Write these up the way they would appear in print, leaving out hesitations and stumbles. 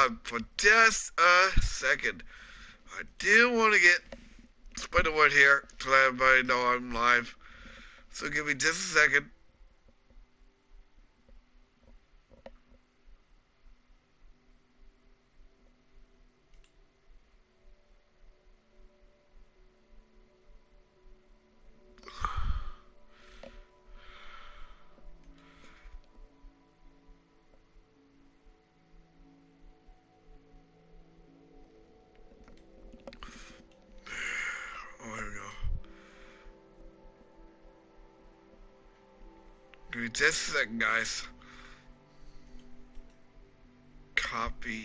on for just a second. I do want to get spread the word here to let everybody know I'm live. So give me just a second. Oh, here we go. Give me just a second, guys. Copy.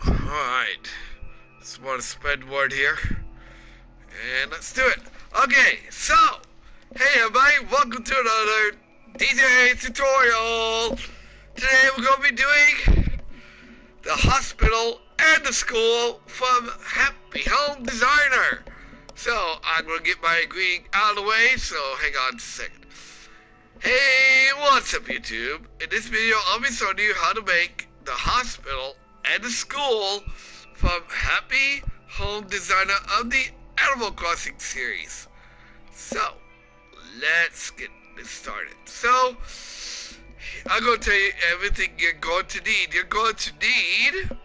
Alright. Just want to spread word here. And let's do it. Okay, so, hey everybody, welcome to another DJ tutorial. Today we're going to be doing the hospital and the school from Happy Home Designer. So, I'm going to get my greeting out of the way, so hang on a second. Hey, what's up YouTube? In this video, I'll be showing you how to make the hospital and the school from Happy Home Designer of the Animal Crossing series. So, let's get this started. So, I'm going to tell you everything you're going to need. You're going to need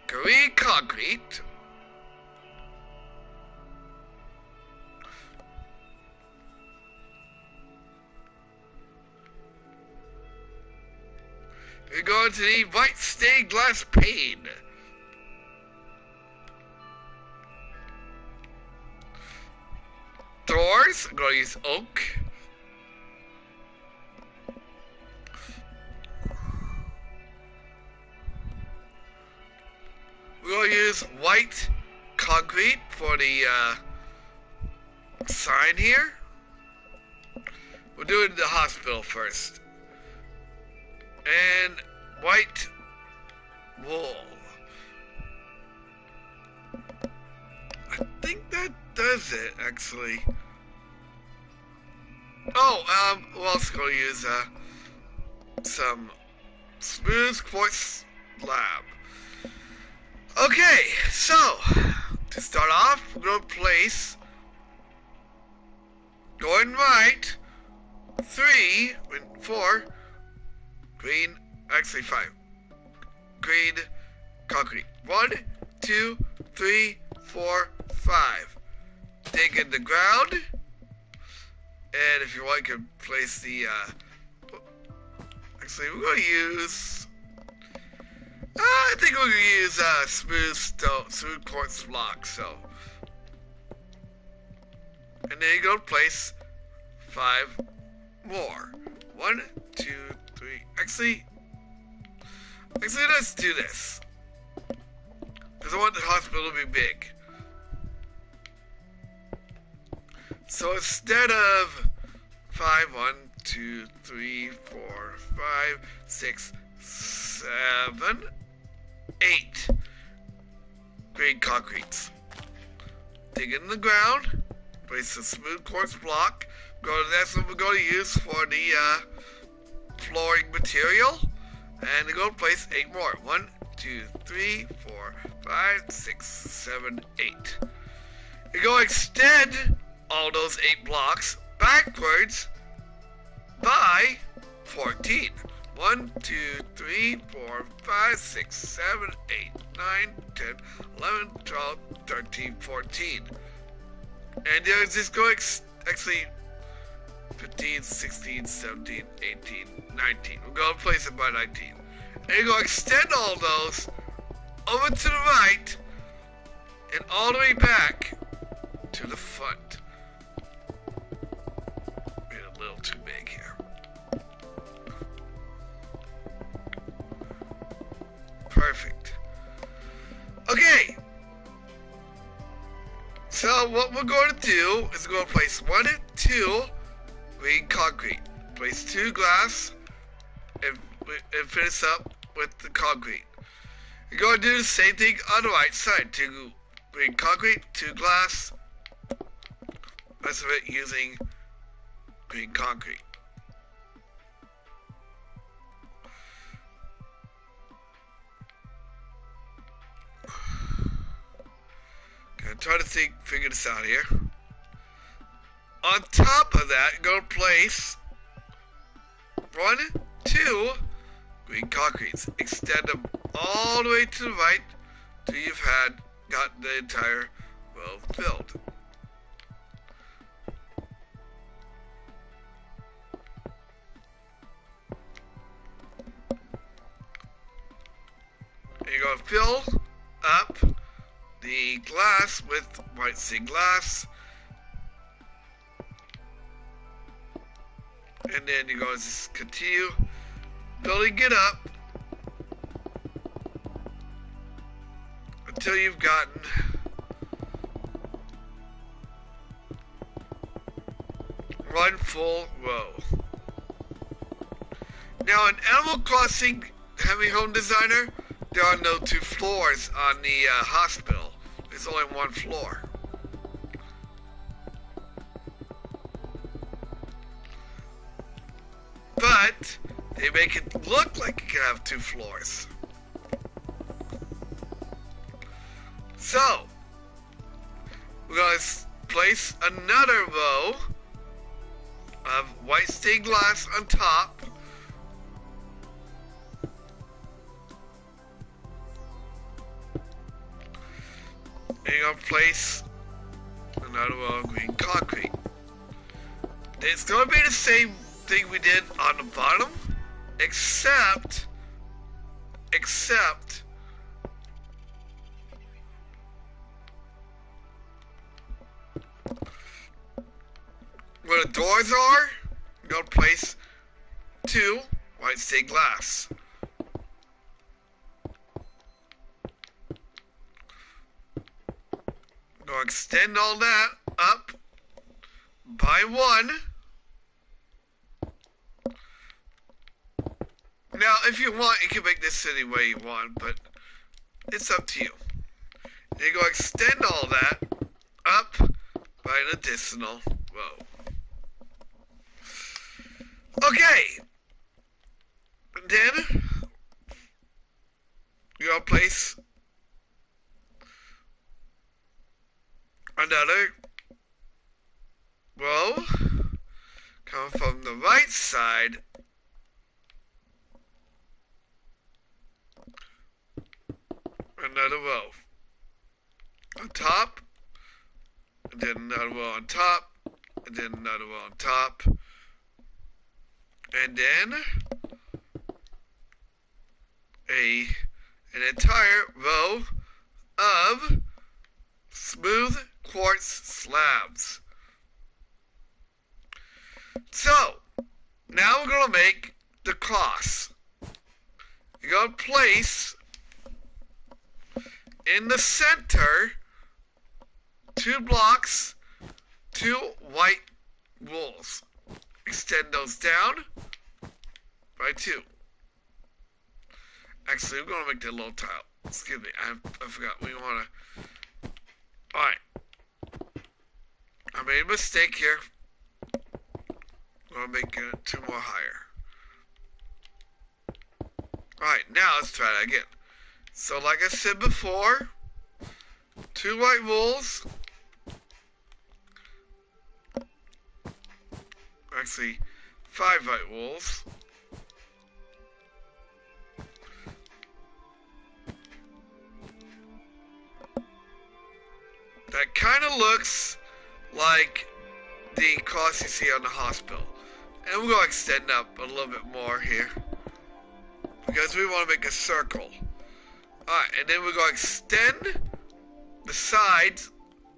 green concrete, you're going to need white stained glass pane, doors, I'm going to use oak, we're going to use white concrete for the sign here. We're doing the hospital first. And white wool. I think that does it, actually. Oh, we're also going to use some smooth quartz slab. Okay, so to start off, we're going to place, going right, 4 green, actually 5 green concrete. 1, 2, 3, 4, 5. Dig in the ground, and if you want, you can place the. Actually, we're going to use. I think we're going to use smooth quartz block. So, and then you're going to place 5 more. 1, 2, 3. Actually, let's do this. Because I want the hospital to be big. So instead of 5, 1, 2, 3, 4, 5, 6, 7, 8 green concretes. Dig in the ground, place a smooth quartz block. That's what we're going to use for the flooring material, and we're going to place 8 more. 1, 2, 3, 4, 5, 6, 7, 8. You're going to extend all those 8 blocks backwards by 14. 1, 2, 3, 4, 5, 6, 7, 8, 9, 10, 11, 12, 13, 14. And you're just going actually 15, 16, 17, 18, 19. We're going to place it by 19. And you're going to extend all those over to the right and all the way back to the front. Made it a little too big here. Perfect. Okay. So what we're going to do is we're going to place 1 and 2 green concrete. Place 2 glass and finish up with the concrete. You're going to do the same thing on the right side. 2 green concrete, 2 glass. Rest of it using green concrete. I'm trying to figure this out here. On top of that, you're going to place 1, 2 green concretes. Extend them all the way to the right till you've got the entire row filled. And you're going to fill up the glass with white stained glass, and then you're going to just continue building it up until you've gotten one full row. Now in Animal Crossing Heavy Home Designer, there are no 2 floors on the hospital. There's only 1 floor. But they make it look like you can have 2 floors. So we're going to place another row of white stained glass on top. And you're going to place another row of green concrete. It's going to be the same thing we did on the bottom, except where the doors are, you're going to place 2 white stained glass. Go extend all that up by 1. Now, if you want, you can make this any way you want, but it's up to you. You're going to extend all that up by an additional row. Okay. And then you're going to place another row coming from the right side another row on top, and then another row on top, and then another row on top, and then an entire row of smooth quartz slabs. So now we're going to make the cross. You're going to place in the center 2 blocks, 2 white wools. Extend those down by 2. Actually, we're going to make that little tile. Excuse me, I forgot. We want to... Alright. I made a mistake here. I'm going to make it 2 more higher. Alright, now let's try that again. So like I said before, 2 white wools. Actually, 5 white wools. That kind of looks like the cross you see on the hospital. And we're going to extend up a little bit more here, because we want to make a circle. Alright, and then we're going to extend the sides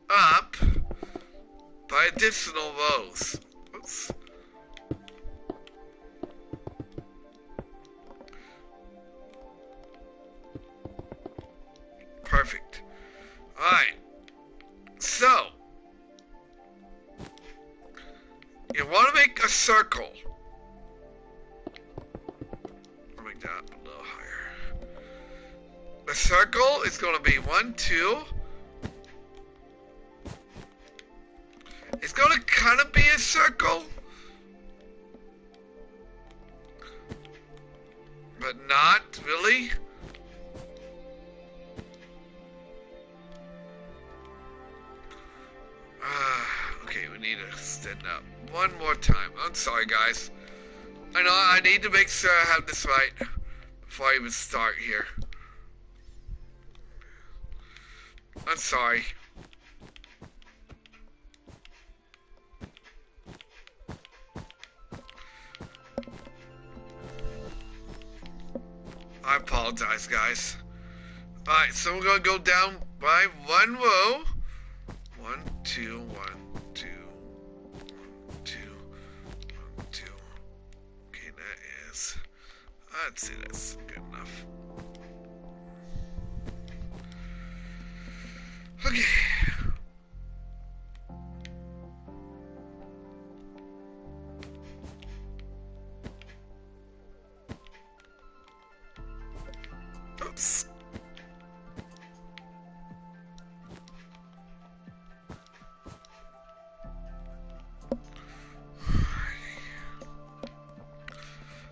up by additional rows. Oops. Perfect. Alright. So, you want to make a circle. I'll make that up a little higher. The circle is going to be 1, 2. It's going to kind of be a circle, but not really. Okay, we need to extend up one more time. I'm sorry, guys. I know I need to make sure I have this right before I even start here. I'm sorry. I apologize, guys. Alright, so we're going to go down by one row. 1, 2, 1, 2, 1, 2, 1, 2. Okay, that is... I'd say that's good enough. Okay. Oops.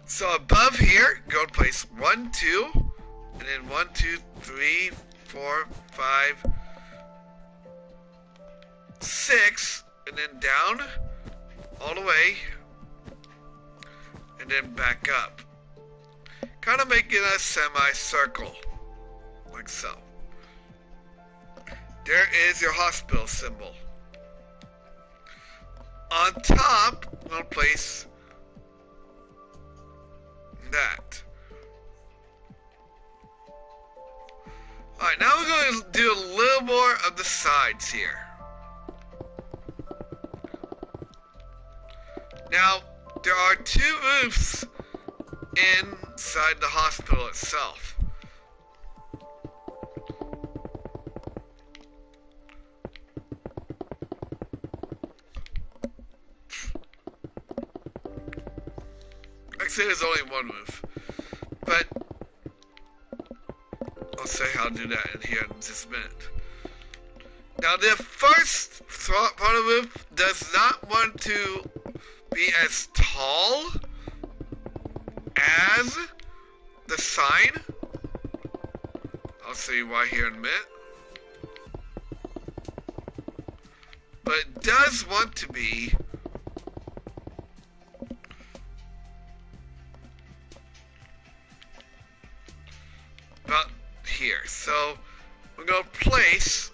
So above here, go to place 1, 2, and then 1, 2, 3, 4, 5, 6, and then down all the way, and then back up. Kind of making a semicircle, like so. There is your hospital symbol. On top, I'm going to place that. Alright, now we're going to do a little more of the sides here. Now, there are 2 roofs inside the hospital itself. Actually, there's only one roof, but I'll say how to do that in here in just a minute. Now, the first part of the roof does not want to be as tall as the sign. I'll show you why here in a minute. But it does want to be about here. So we're going to place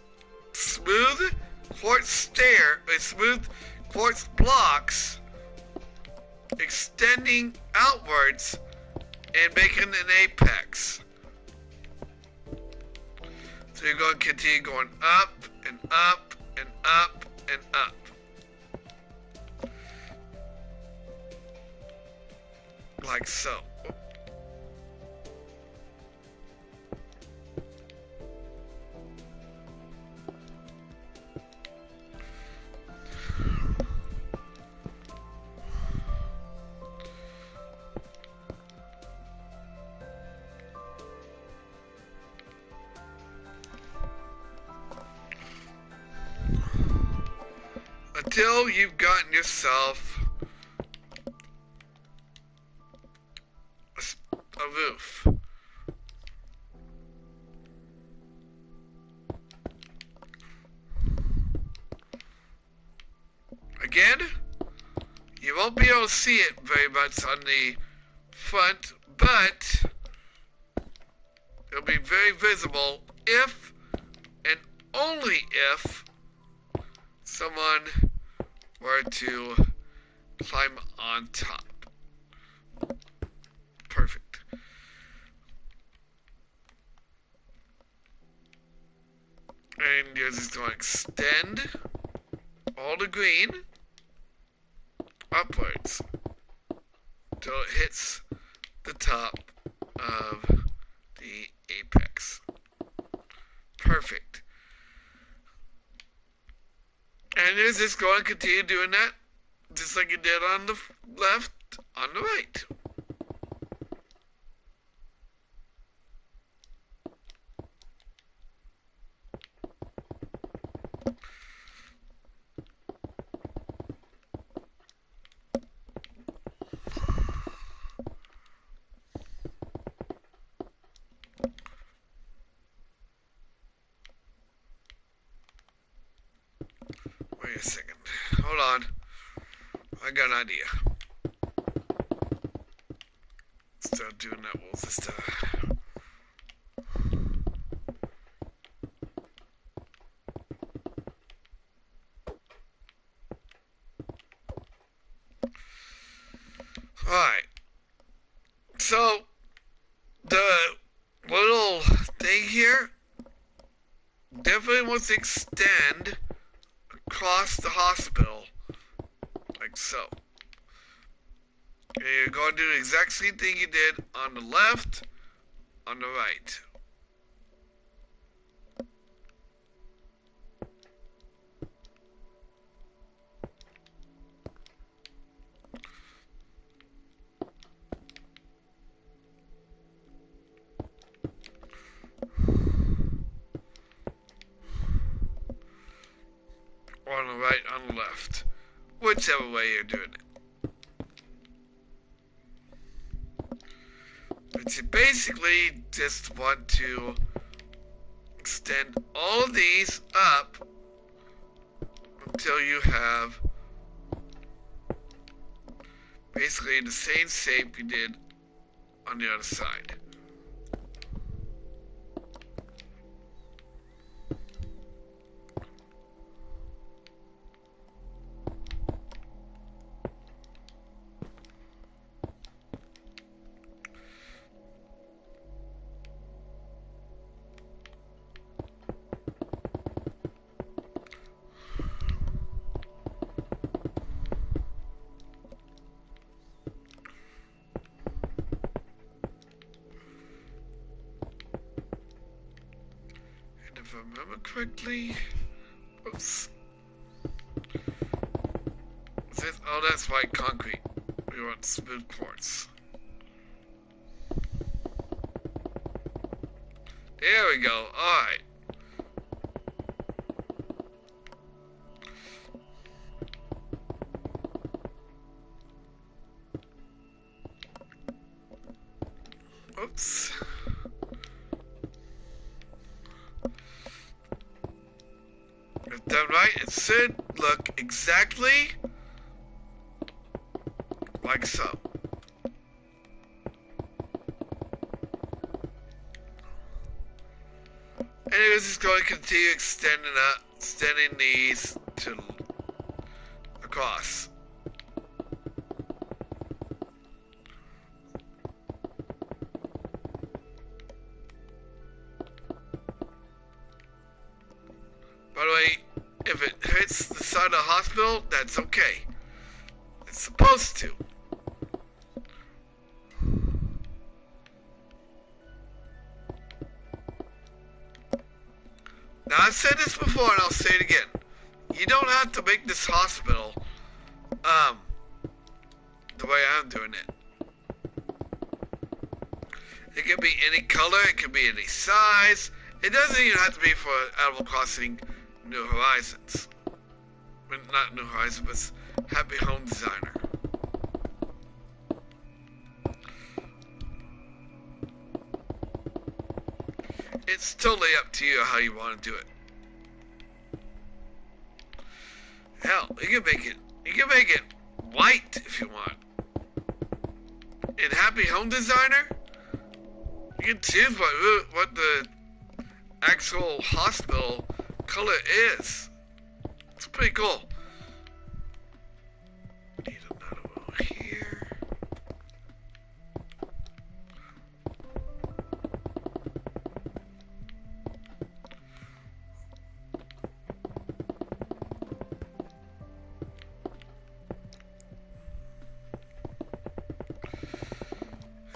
smooth quartz blocks extending outwards and making an apex. So you're going to continue going up and up and up and up. Like so. Until you've gotten yourself a roof. Again, you won't be able to see it very much on the front, but it'll be very visible if and only if someone where to climb on top. Perfect. And you're just going to extend all the green upwards till it hits the top of the apex. Perfect. And you're just going to continue doing that just like you did on the left, on the right. Wait a second. Hold on. I got an idea. Start doing that. We'll just Alright. So the little thing here definitely wants to extend across the hospital, like so. And you're going to do the exact same thing you did on the left, on the right. Or on the right, on the left. Whichever way you're doing it. But you basically just want to extend all of these up until you have basically the same shape you did on the other side. If I remember correctly, oops. Oh, that's white concrete. We want smooth quartz. There we go. Alright. Oops. If done right, it should look exactly like so. And it was just going to continue extending these to across. By the way, if it hits the side of the hospital, that's okay. It's supposed to. Now, I've said this before and I'll say it again. You don't have to make this hospital the way I'm doing it. It can be any color, it can be any size. It doesn't even have to be for Animal Crossing New Horizons. I mean, not New Horizons, but Happy Home Designer. It's totally up to you how you want to do it. Hell, you can make it white if you want. In Happy Home Designer, you can choose what the actual hospital color is. It's pretty cool.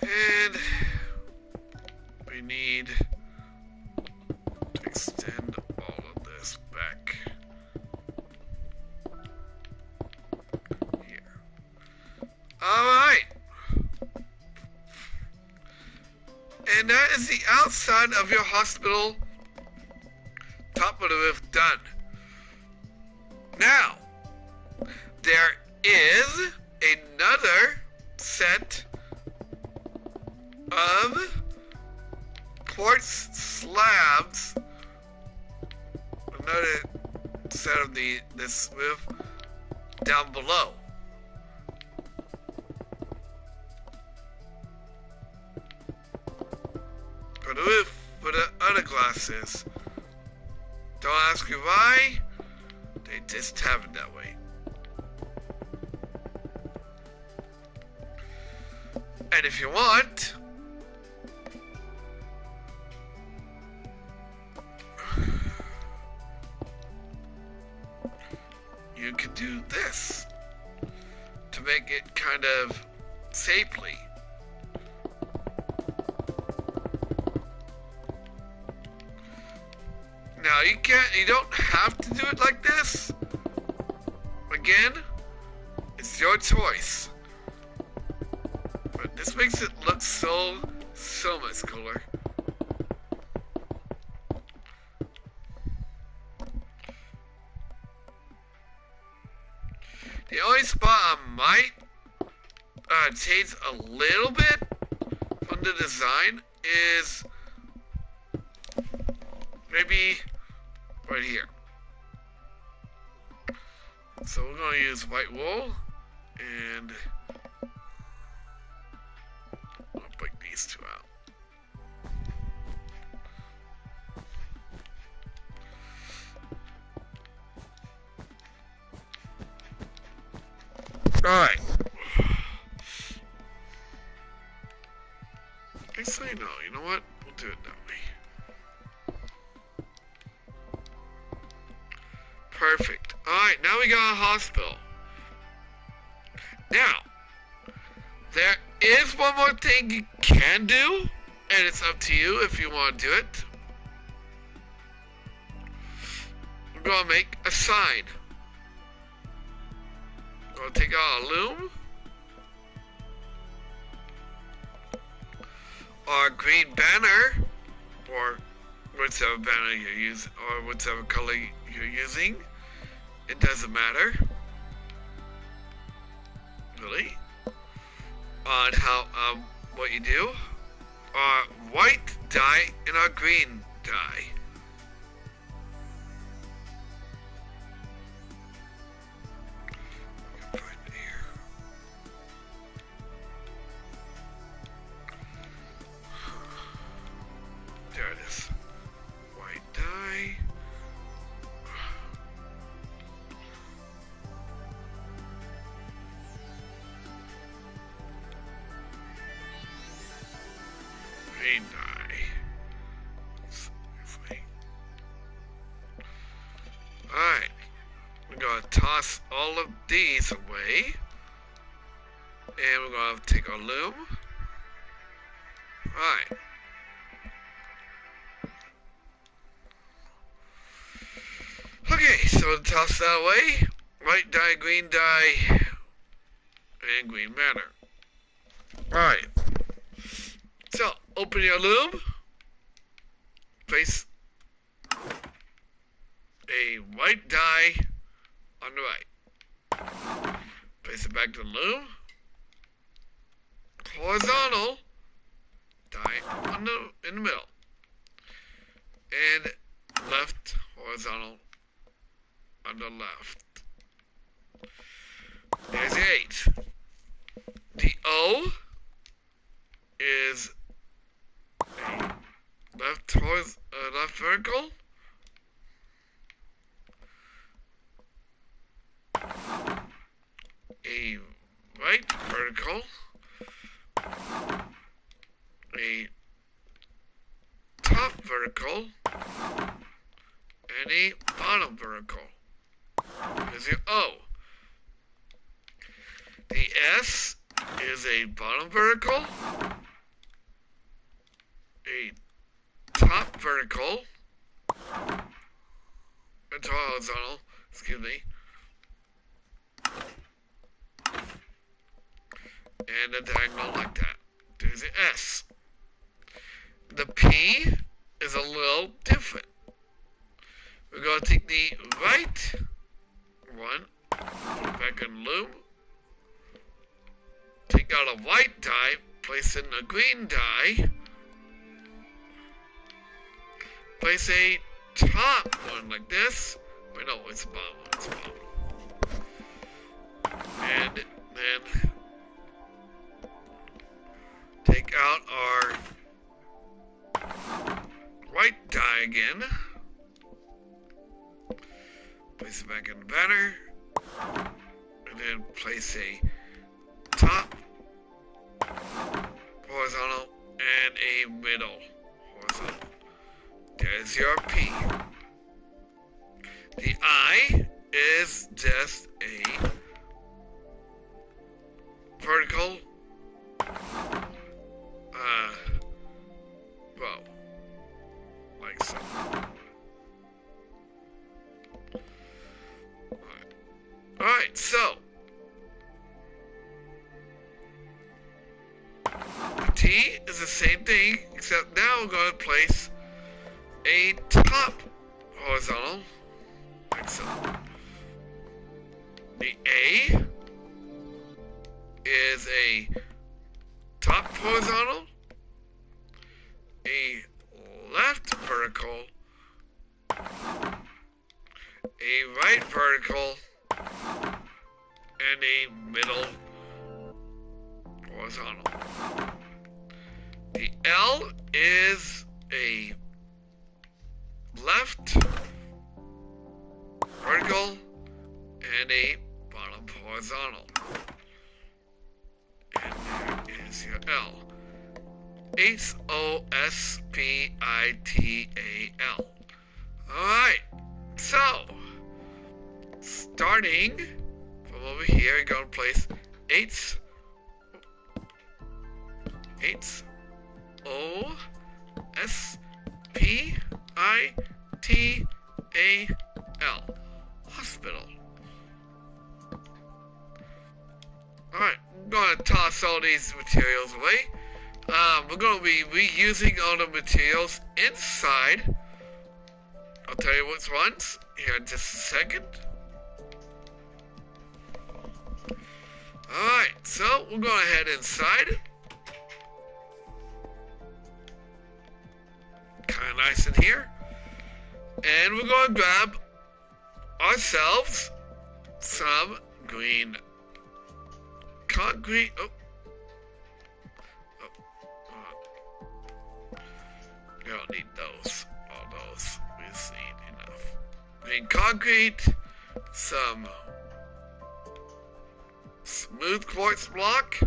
And we need to extend all of this back here. Alright. And that is the outside of your hospital top of the roof done. Now, there is another set of quartz slabs, another set of this roof down below. For the roof, where the other glass is. Don't ask me why, they just have it that way. And if you want, you can do this to make it kind of safely. Now you don't have to do it like this. Again, it's your choice. But this makes it look so much cooler. The only spot I might change a little bit from the design is maybe right here. So we're going to use white wool and I'll break these two out. Alright. Actually, no, you know what? We'll do it that way. Perfect. Alright, now we got a hospital. Now, there is one more thing you can do, and it's up to you if you want to do it. We're going to make a sign. We're going to take out a loom. Or a green banner, or whichever banner you're using, or whichever color you're using. It doesn't matter. Really. On how, what you do. White dye and our green dye. There it is. White dye. Green dye. Alright. We're going to toss all of these away. And we're going to take our loom. Alright. Okay, so toss that away. White dye, green dye, and green matter. Alright. So, open your loom. Place a white dye on the right. Place it back to the loom. Horizontal dye on in the middle. And left horizontal on the left. There's the H. The O is a left vertical. A right vertical. A top vertical. And a bottom vertical. Is your O. The S is a bottom vertical, a top vertical, and horizontal, excuse me, and a diagonal like that. There's an S. The P is a little different. We're going to take the right one, put it back in loom, take out a white die, place in a green die, place a top one like this. Wait, no, it's a bottom one, it's a bottom one. And then take out our white die again, place it back in the banner, and then place a top horizontal and a middle horizontal. There's your P. The I is just a vertical row, like so. Alright, so the T is the same thing, except now we're going to place a top horizontal, like so. The A is a top horizontal, a left vertical, a right vertical, and a middle horizontal. The L is a left vertical and a bottom horizontal. And there is your L. Hospital. Alright, so starting from over here, you're going to place Hospital. Hospital. Alright, I'm going to toss all these materials away. We're going to be reusing all the materials inside. I'll tell you which ones here in just a second. Alright, so we're going to head inside. Kind of nice in here. And we're going to grab ourselves some green concrete. We don't need those. All those. We just need enough. Green concrete. Some smooth quartz block.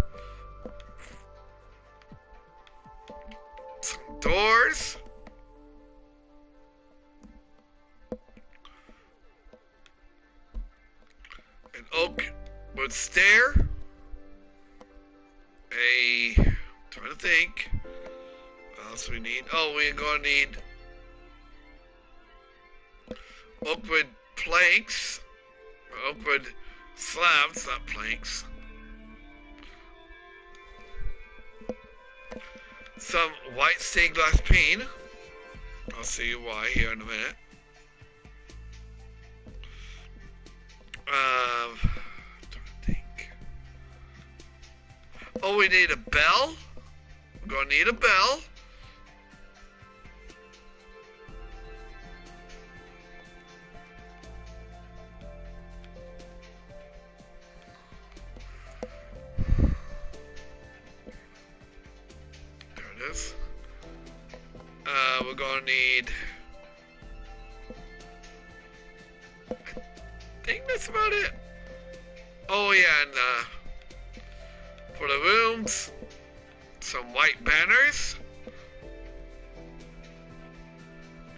Some doors. An oak wood stair. Trying to think. What else we need? Oh, we're gonna need oakwood planks, oakwood slabs, not planks. Some white stained glass pane. I'll see you why here in a minute. Trying to think. Oh, we need a bell. We're gonna need a bell. There it is. We're gonna need, I think that's about it. Oh yeah, and for the rooms, some white banners.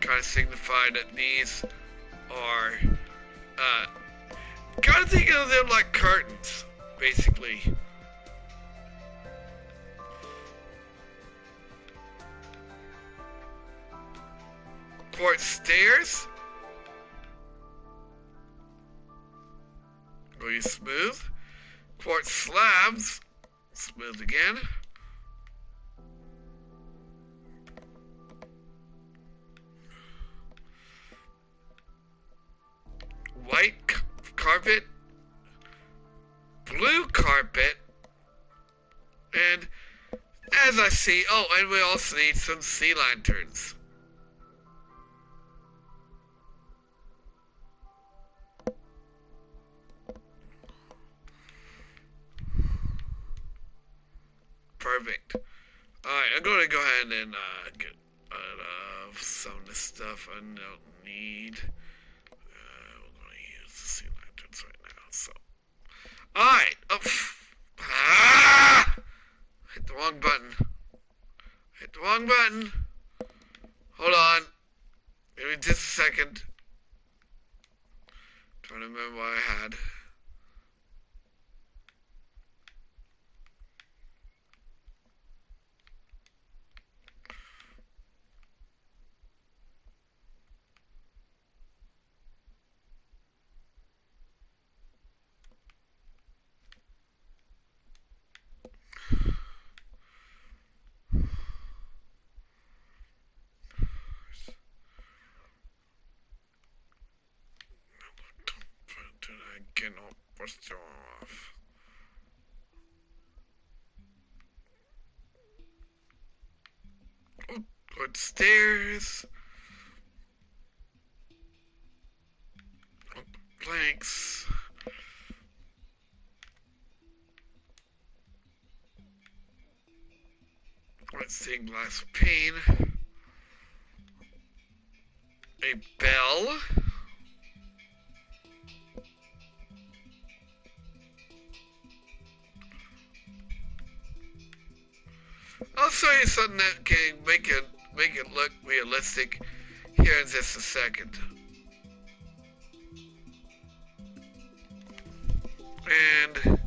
Kind of signify that these are, kind of think of them like curtains, basically. Quartz stairs. We'll use smooth. Quartz slabs. Smooth again. White carpet. Blue carpet. And as I see, oh, and we also need some sea lanterns. Perfect. Alright, I'm going to go ahead and get rid of some of this stuff I don't need. We're going to use the sea lanterns right now, so. Alright. Oh. Ah! Hit the wrong button. Hit the wrong button. Hold on. Give me just a second. Trying to remember what I had. Get off, bust off. Oh, good stairs. Oh, planks. Let's see, glass pane. A bell. I'll show you something that can make it look realistic here in just a second. And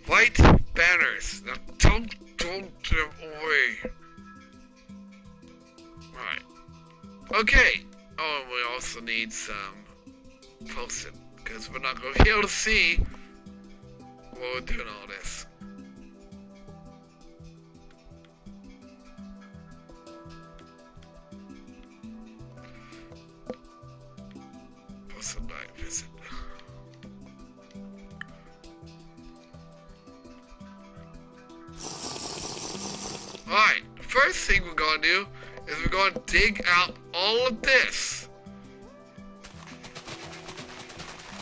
white banners. Now don't them away. Alright. Okay. Oh, and we also need some post-it, because we're not going to be able to see while we're doing all this. Post-it night visit. Alright, the first thing we're going to do is we're going to dig out all of this.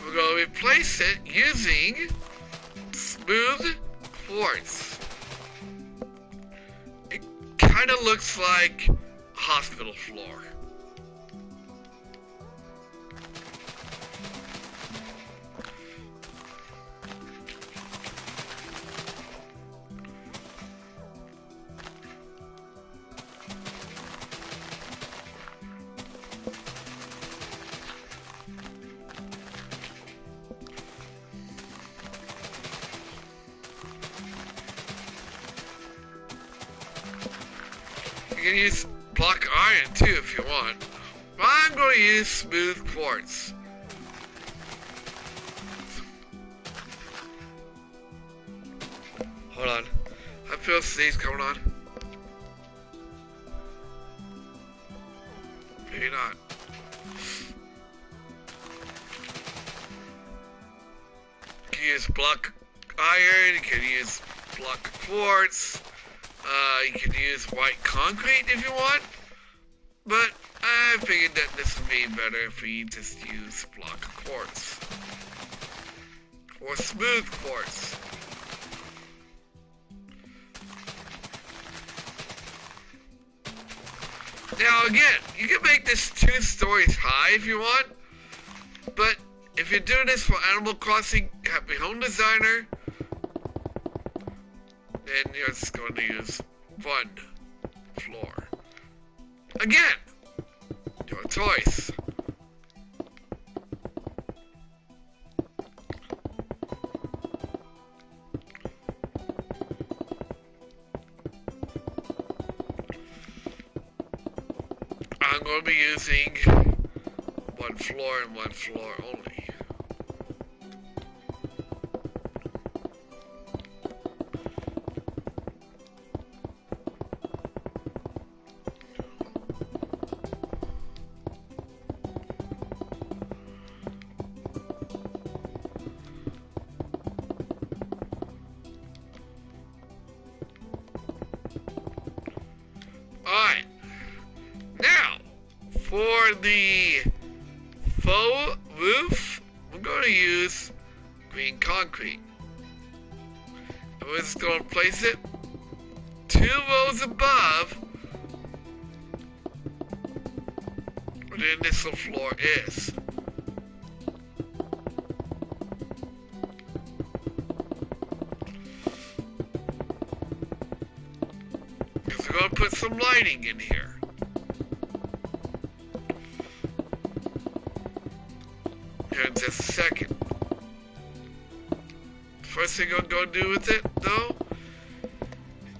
We're going to replace it using smooth quartz. It kind of looks like a hospital floor. You can use block iron too if you want. But I'm going to use smooth quartz. Hold on. I feel a sneeze coming on. Maybe not. You can use block iron, you can use block quartz. You can use white concrete if you want, but I figured that this would be better if we just use block quartz or smooth quartz. Now again, you can make this 2 stories high if you want, but if you're doing this for Animal Crossing Happy Home Designer, then you're just going to use 1 floor. Again, your choice. going to be using one floor and one floor only. Alright, now for the faux roof, we're going to use green concrete. And we're just going to place it 2 rows above where the initial floor is. We're going to put some lighting in here. Here in just a second. First thing I'm going to do with it, though,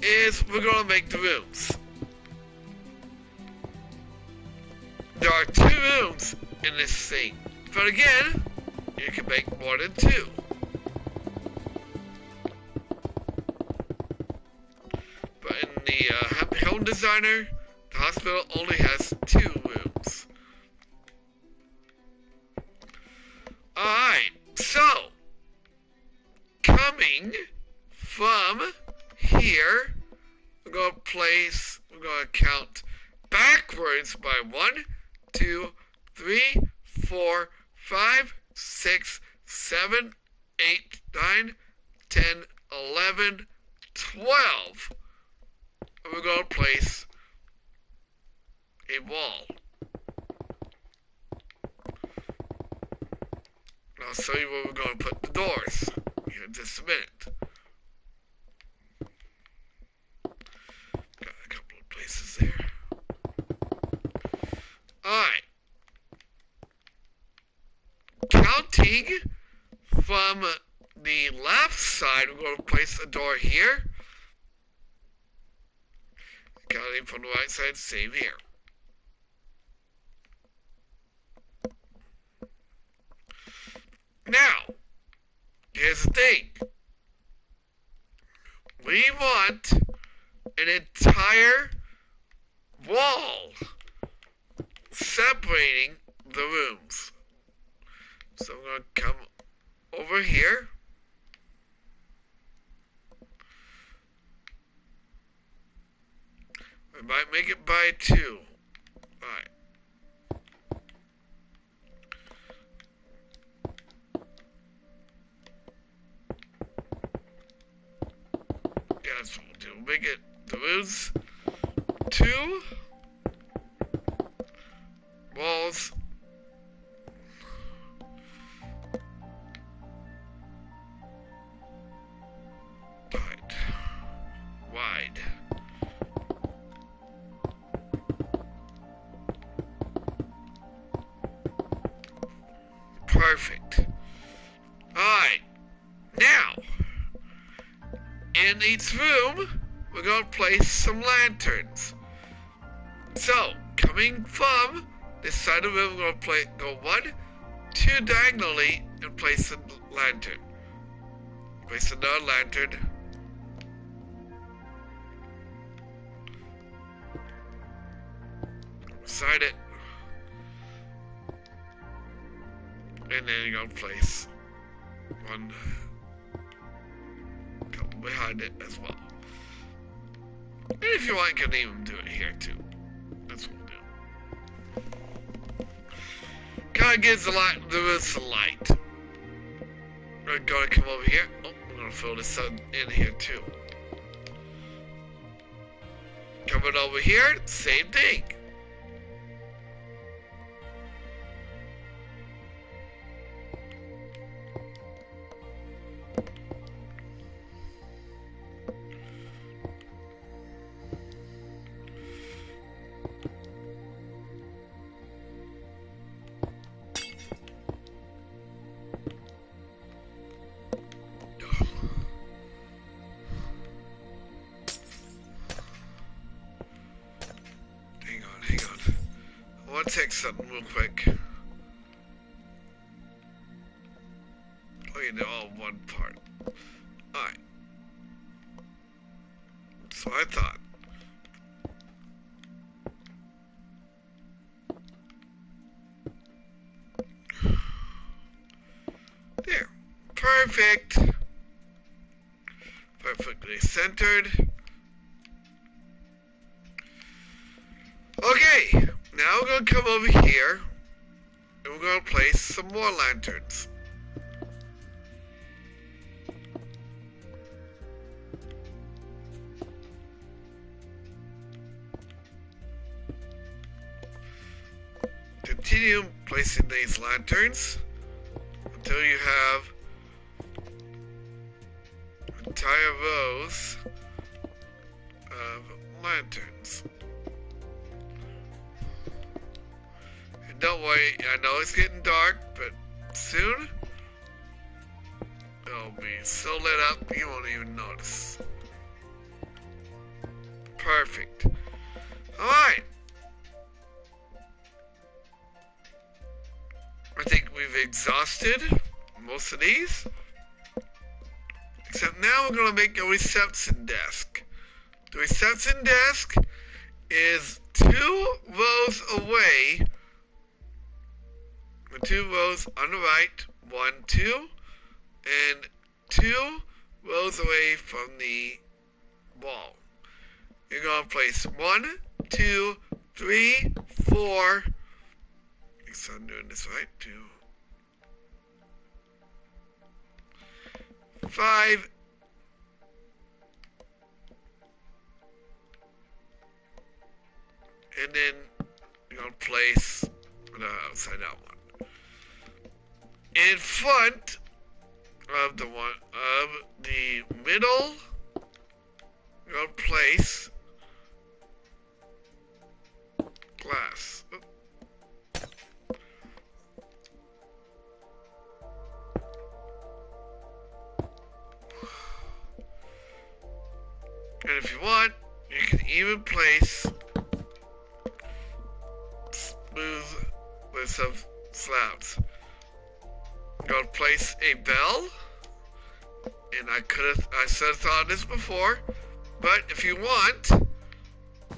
is we're going to make the rooms. There are 2 rooms in this thing. But again, you can make more than 2. The home designer, the hospital only has 2 rooms. Alright, so coming from here, we're going to count backwards by 1, 2, 3, 4, 5, 6, 7, 8, 9, 10, 11, 12. And we're going to place a wall. And I'll show you where we're going to put the doors here in just a minute. Got a couple of places there. Alright. Counting from the left side, we're going to place a door here. Counting from the right side, same here. Now, here's the thing. We want an entire wall separating the rooms. So I'm going to come over here. I might make it by 2. Alright. Yeah, that's what we'll do. Make it the rooms 2 walls. Alright. Wide. Perfect. Alright. Now, in each room, we're going to place some lanterns. So, coming from this side of the room, we're going to go 1, 2 diagonally and place a lantern. Place another lantern. Beside it. And then you're going to place one couple behind it as well. And if you want, you can even do it here too. That's what we'll do. Kind of gives the room some light. We're going to come over here. Oh, we're going to fill this in here too. Coming over here, same thing. Hang on. want to check something real quick. Oh, you know, all one part. Alright. So I thought. There. Perfect. Perfectly centered. Okay, now we're going to come over here and we're going to place some more lanterns. Continue placing these lanterns until you have entire rows of lanterns. And don't worry, I know it's getting dark, but soon it'll be so lit up you won't even notice. Perfect. Alright. I think we've exhausted most of these. Except now we're going to make a reception desk. The reception desk is 2 rows away. 2 rows on the right, 1, 2, and 2 rows away from the wall. You're going to place 1, 2, 3, 4. So I'm doing this right. 2, 5, and then you're going to place the upside down one in front of the one of the middle. You're going to place glass. And if you want, you can even place smooth with some slabs. I'm going to place a bell, and I should have thought of this before, but if you want,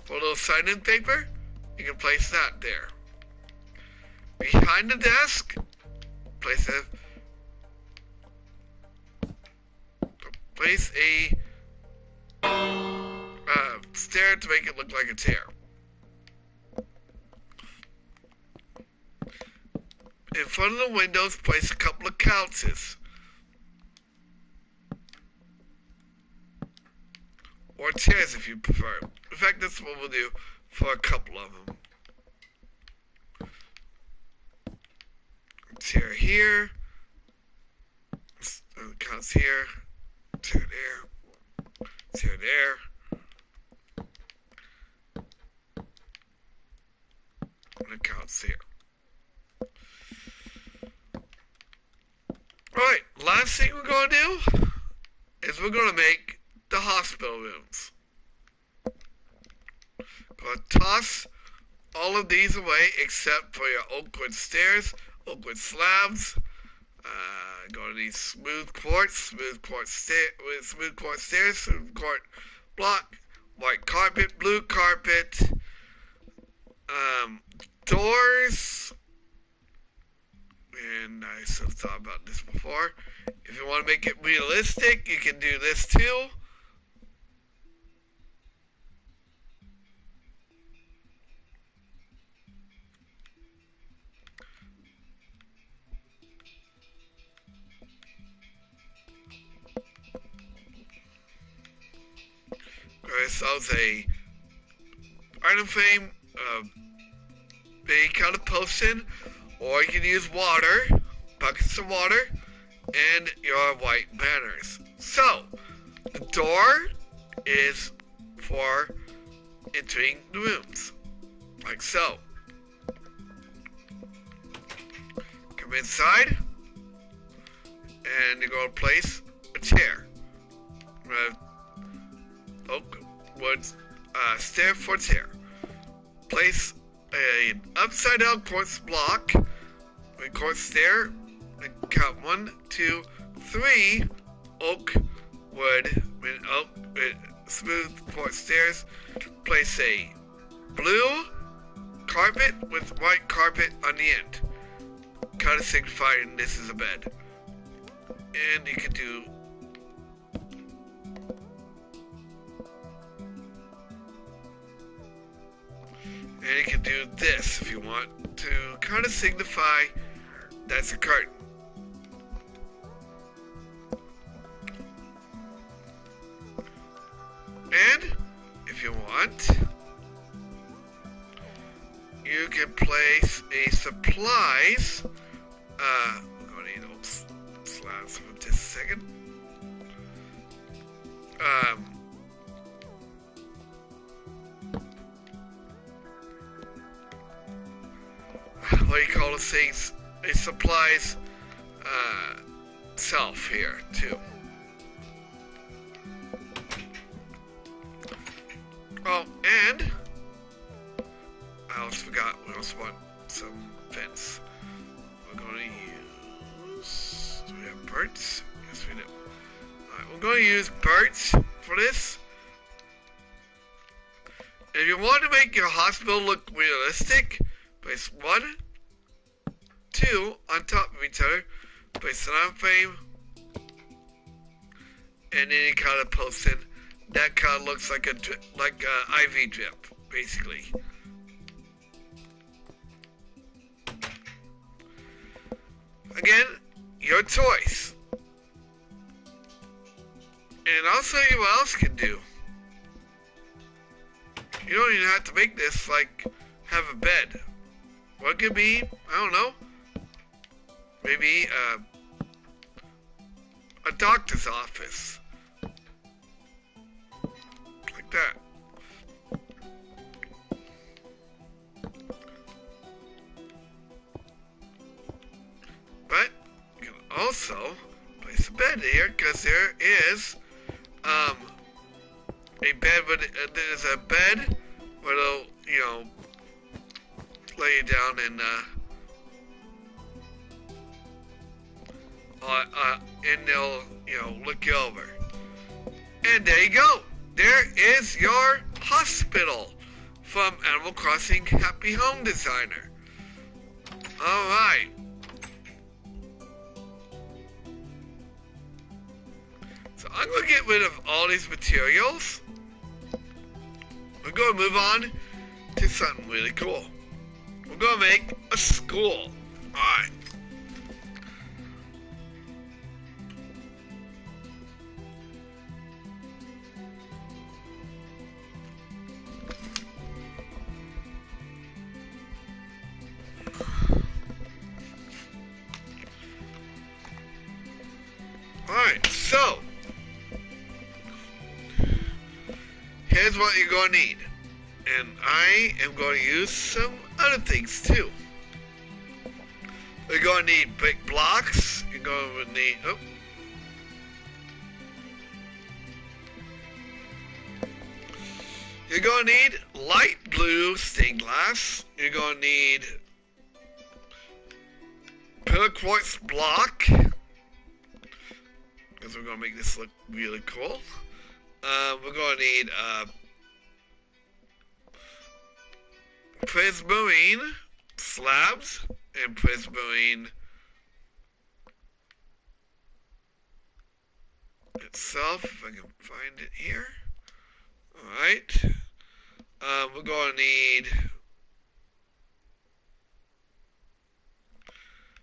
for a little sign-in paper, you can place that there. Behind the desk, place a stair to make it look like a chair. In front of the windows, place a couple of couches. Or chairs if you prefer. In fact, that's what we'll do for a couple of them. Chair here. Couch here. Chair there. Chair there. And a couch here. Alright, last thing we're going to do is we're going to make the hospital rooms. Going to toss all of these away except for your oak wood stairs, oak wood slabs. Going to need smooth quartz stairs, smooth quartz block, white carpet, blue carpet, doors. And I should have thought about this before. If you want to make it realistic, you can do this too. So it's a item frame, big kind of potion, or you can use water, buckets of water, and your white banners. So, the door is for entering the rooms, like so. Come inside, and you're going to place a chair. Oak wood stair for chair. Place an upside down quartz block, a quartz stair, and count 1, 2, 3 oak wood with smooth quartz stairs. Place a blue carpet with white carpet on the end, kind of signifying this is a bed. And you can do this if you want to kind of signify that's a curtain. And if you want, you can place a supplies. I'm gonna need those slabs for just a second. What do you call those things? A supplies shelf here too. Oh, and I almost forgot. We also want some fence. We're going to use. Do we have birds? Yes, we do. Alright, we're going to use birds for this. If you want to make your hospital look realistic, place 1, 2 on top of each other. Place it on frame, and then you kind of post in. That kind of looks like a IV drip, basically. Again, your choice. And I'll show you what else you can do. You don't even have to make this like have a bed. What could be? I don't know. Maybe a doctor's office. Like that. But you can also place a bed here because there is a bed with there's a bed where they'll, you know, lay you down and they'll, you know, look you over. And there you go. There is your hospital from Animal Crossing Happy Home Designer. Alright. So I'm going to get rid of all these materials. We're going to move on to something really cool. We're going to make a school. Alright. Alright, so here's what you're going to need. And I am going to use some other things too. You're going to need big blocks. You're going to need... Oh. You're going to need light blue stained glass. You're going to need pillar quartz block. Because we're going to make this look really cool. We're going to need prismarine slabs and prismarine itself, if I can find it here. Alright. We're going to need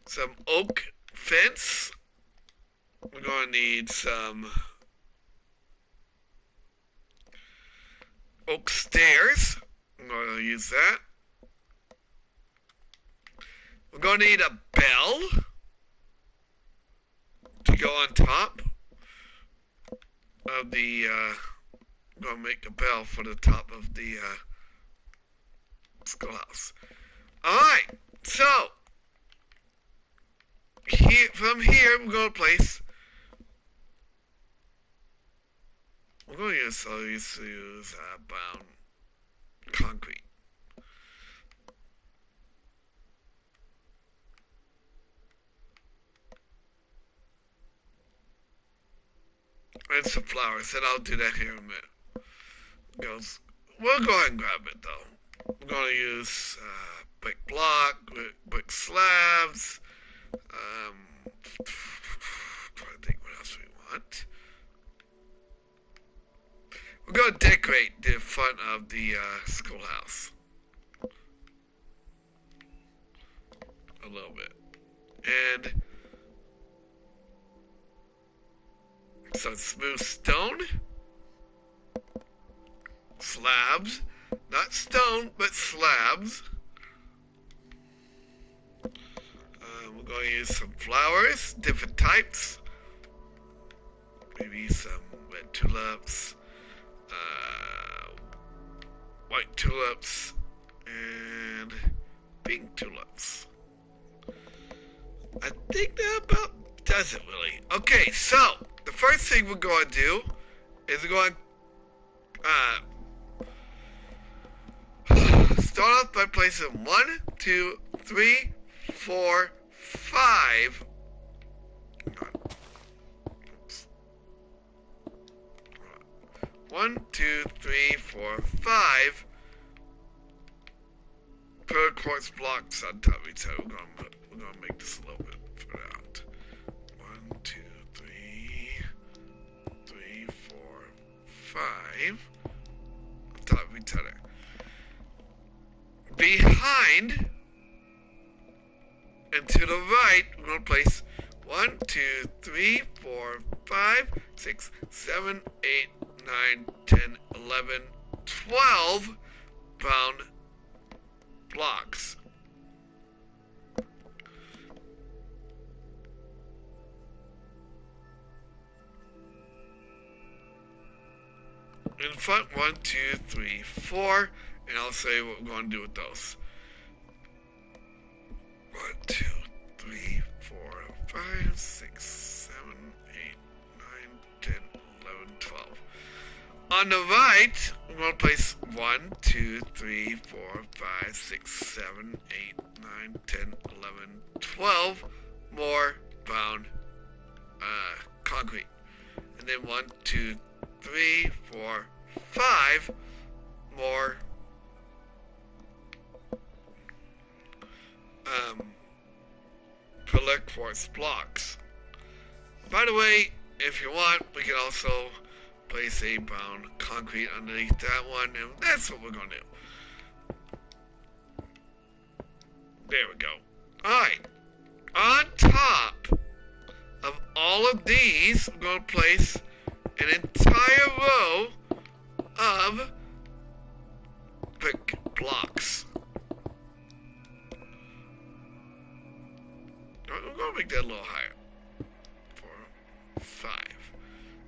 some oak fence. We're going to need some oak stairs. I'm going to use that. We're going to need a bell to go on top of the, I'm going to make a bell for the top of the schoolhouse. Alright, so from here we're going to place, we're going to use, brown concrete. and some flowers, and I'll do that here in a minute. We'll go ahead and grab it though. We're going to use brick block, brick slabs. Trying to think what else we want. We're going to decorate the front of the schoolhouse a little bit, and some smooth stone. Slabs, not stone, but slabs. We're going to use some flowers, different types. Maybe some red tulips, white tulips, and pink tulips. I think that about does it, really. Okay, so the first thing we're going to do is we're going to start off by placing 1, 2, 3, 4, 5. Oops. 1, 2, 3, 4, 5 per quartz blocks on top of each other. We're gonna make this a little bit further out. 1, 2, 3, 4, 5 on top of each other. Behind and to the right, we're going to place 1, 2, 3, 4, 5, 6, 7, 8, 9, 10, 11, 12 brown blocks. In front, 1, 2, 3, 4. And I'll say what we're going to do with those. 1, 2, 3, 4, 5, 6, 7, 8, 9, 10, 11, 12. On the right, we're going to place 1, 2, 3, 4, 5, 6, 7, 8, 9, 10, 11, 12 more brown concrete. And then 1, 2, 3, 4, 5 more pillar quartz blocks. By the way, if you want, we can also place a brown concrete underneath that one, and that's what we're going to do. There we go. Alright. On top of all of these, we're going to place an entire row of brick blocks. We're going to make that a little higher. 4, 5.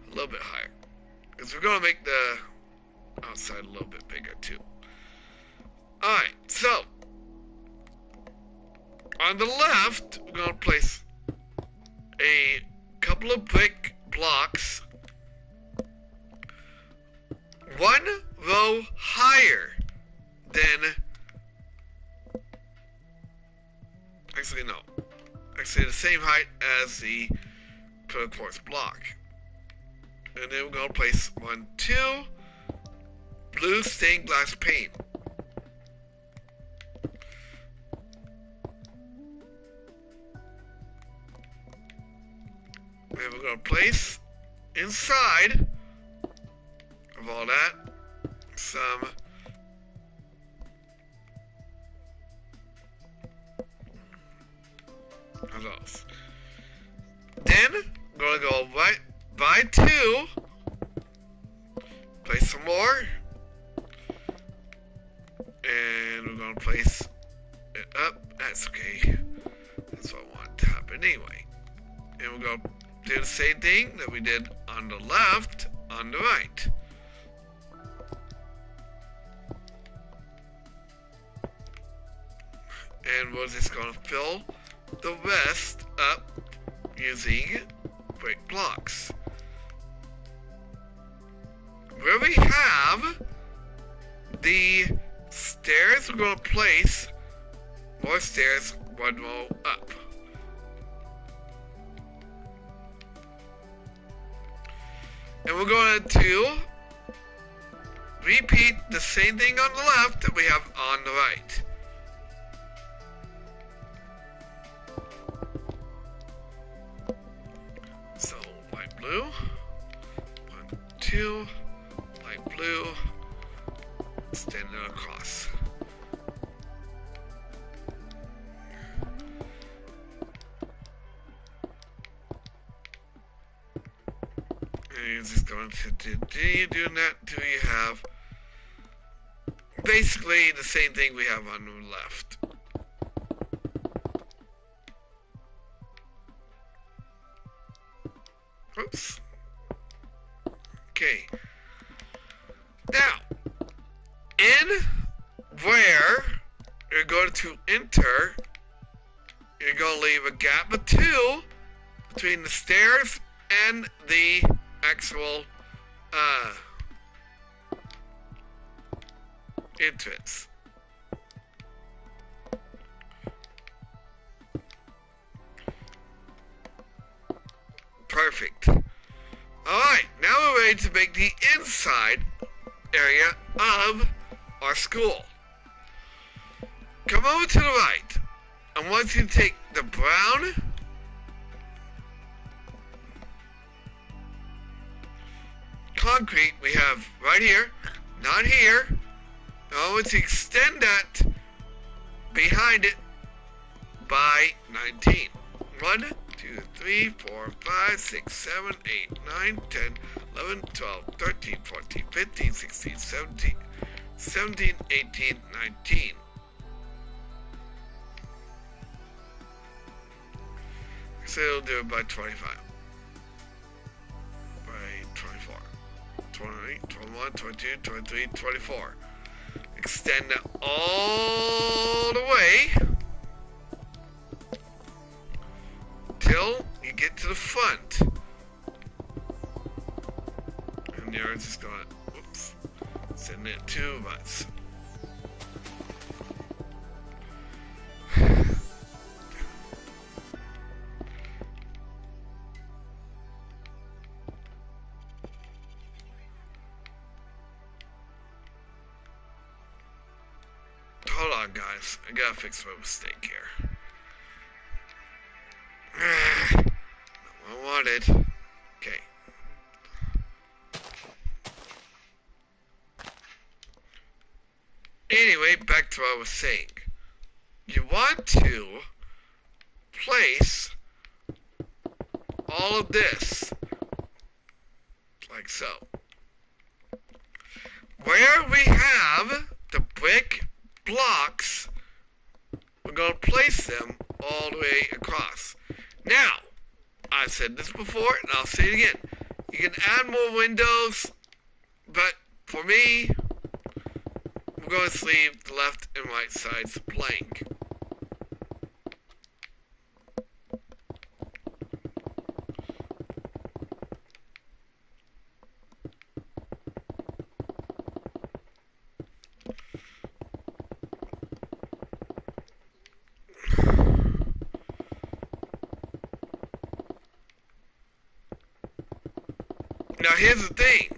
A little bit higher. Because we're going to make the outside a little bit bigger too. Alright, so on the left, we're going to place a couple of brick blocks, one row higher than, actually no, actually the same height as the pillar quartz block. And then we're going to place 1, 2 blue stained glass paint. And we're going to place inside of all that some of those. Then we're going to go right by 2, place some more, and we're going to place it up. That's okay. That's what I want to happen anyway. And we're going to do the same thing that we did on the left, on the right. And we're just going to fill the rest up using brick blocks. Where we have the stairs, we're going to place more stairs one row up. And we're going to repeat the same thing on the left that we have on the right. So light blue, 1, 2, light blue, extend it across. And you're just going to continue doing that until you have basically the same thing we have on the left. Oops. Okay. Now, in where you're going to enter, you're going to leave a gap of 2 between the stairs and the actual entrance. Perfect. Alright, now we're ready to make the inside area of our school. Come over to the right. I want you to take the brown concrete we have right here, not here. I want to extend that behind it by 19. 1, 2, 3, 4, 5, 6, 7, 8, 9, 10, 11, 12, 13, 14, 15, 16, 17, 17, 18, 19. So we'll do it by 25. By 24. 28, 21, 22, 23, 24. Extend that all the way till you get to the front. And you're just going to, whoops, send it too much. Hold on, guys. I gotta fix my mistake here. Not what I wanted. Okay. Anyway, back to what I was saying. You want to place all of this like so. Where we have the brick blocks, we're going to place them all the way across. Now, I've said this before and I'll say it again. You can add more windows, but for me, we're going to leave the left and right sides blank. Now here's the thing.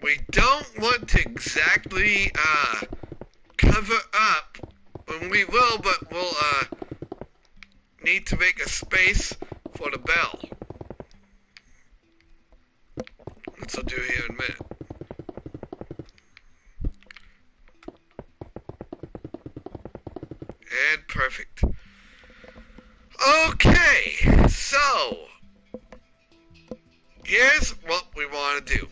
We don't want to exactly cover up, and we will, but we'll need to make a space for the bell. Which I'll do here in a minute. And perfect. Okay, so here's what we want to do.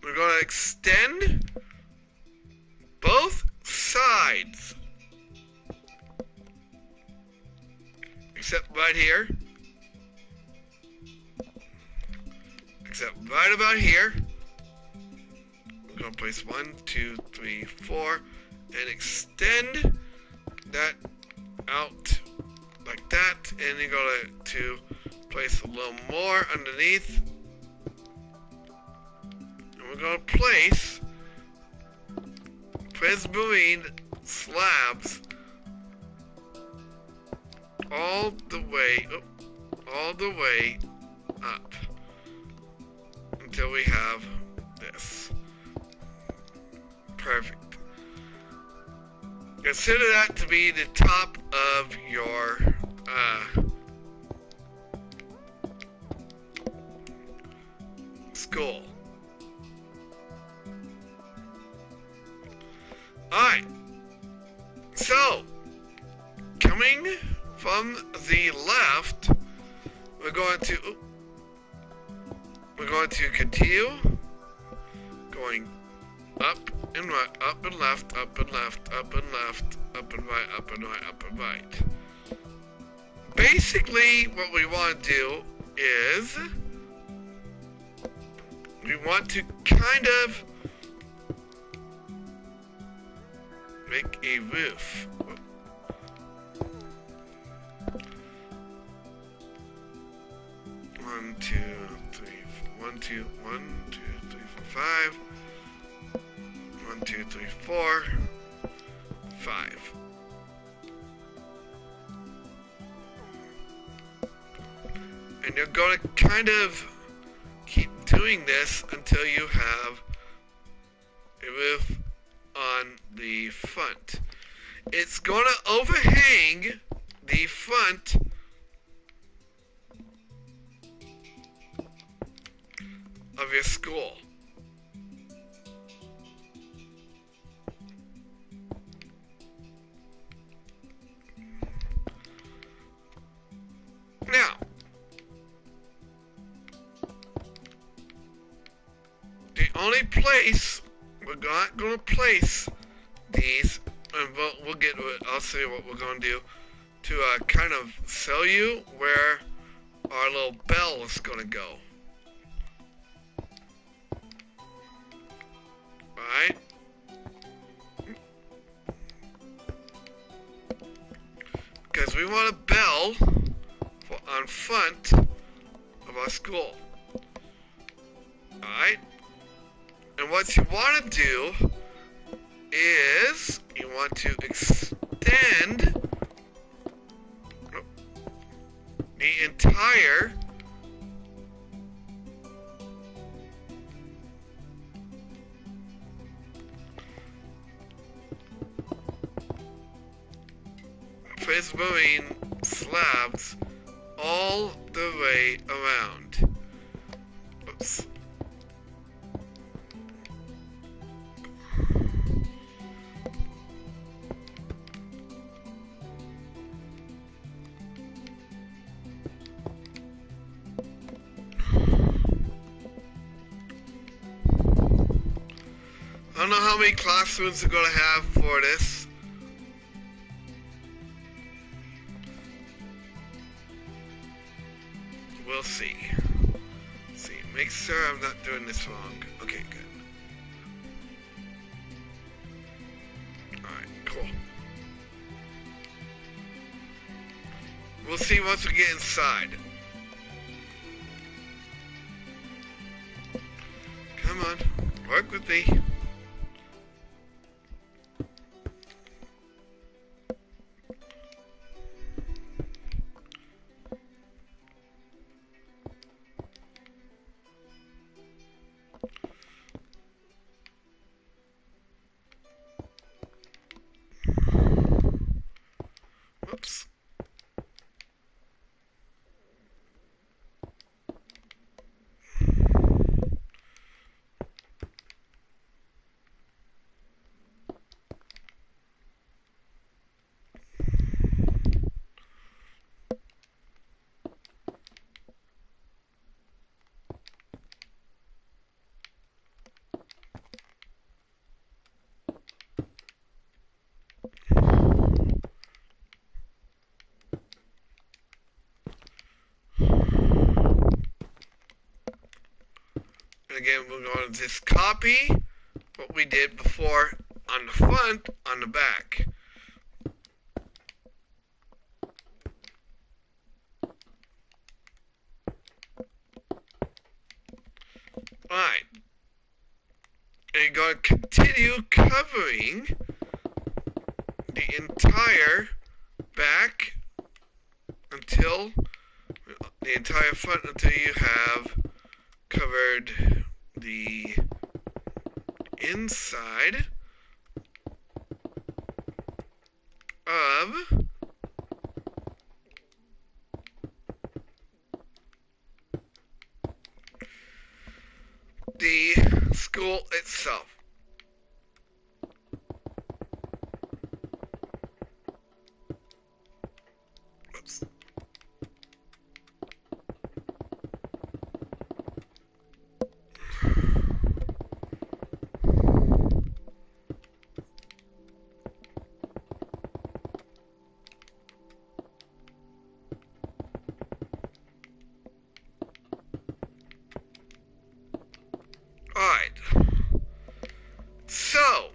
We're going to extend both sides, except right here, except right about here. We're going to place 1, 2, 3, 4, and extend that out like that, and you're going to place a little more underneath. And we're going to place prismarine slabs all the way up until we have this. Perfect. Consider that to be the top of your school. Alright, so coming from the left, we're going to continue going up and right, up and left, up and left, up and left, up and right, up and right, up and right. Basically, what we want to do is we want to kind of make a roof. 1, 2, 3, 1, 2, 1, 2, 3, 4, 5. 1, 2, 3, 4, 5. And you're going to kind of keep doing this until you have a roof on the front. It's going to overhang the front of your school. Now, the only place we're not going to place these, and we'll get to it, I'll show you what we're going to do to kind of show you where our little bell is going to go. Alright? Because we want a bell on front of our school. Alright? And what you want to do is you want to extend the entire prismarine slabs all the way around. Oops. I don't know how many classrooms we're going to have for this. We'll see. Let's see. Make sure I'm not doing this wrong. Okay, good. Alright, cool. We'll see once we get inside. Come on. Work with me. Whoops. Again, we're going to just copy what we did before on the front, on the back. Alright. And you're going to continue covering the entire back until the entire front until you have covered the inside of the school itself. Oops. Alright. So,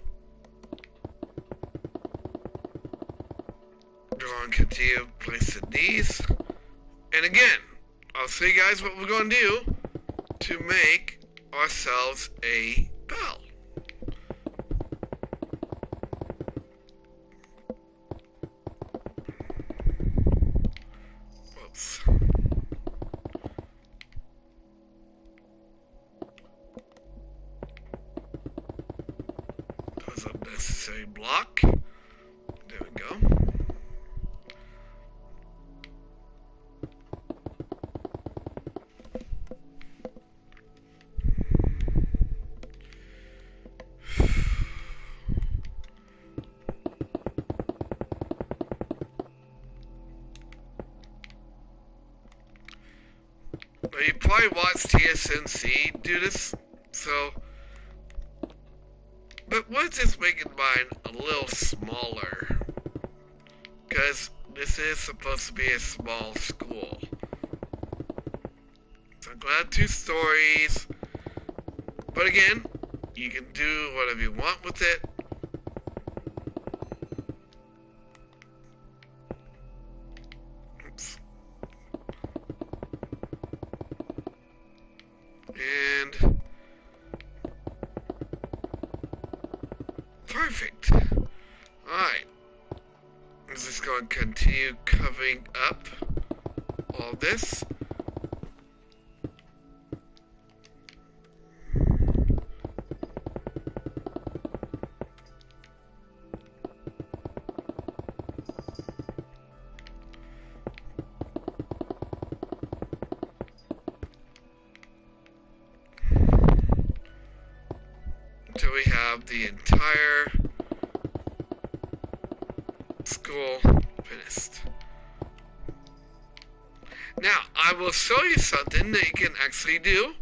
we're going to continue placing these. And again, I'll show you guys what we're going to do to make ourselves a bell. Whoops. That was a unnecessary block. There we go. Now you probably watched TSMC do this, so, but we'll just make mine a little smaller, because this is supposed to be a small school. So I'm going to have 2 stories, but again, you can do whatever you want with it. Oops. And perfect. Alright. I'm just going to continue covering up all this. Until we have the entire school finished. Now, I will show you something that you can actually do,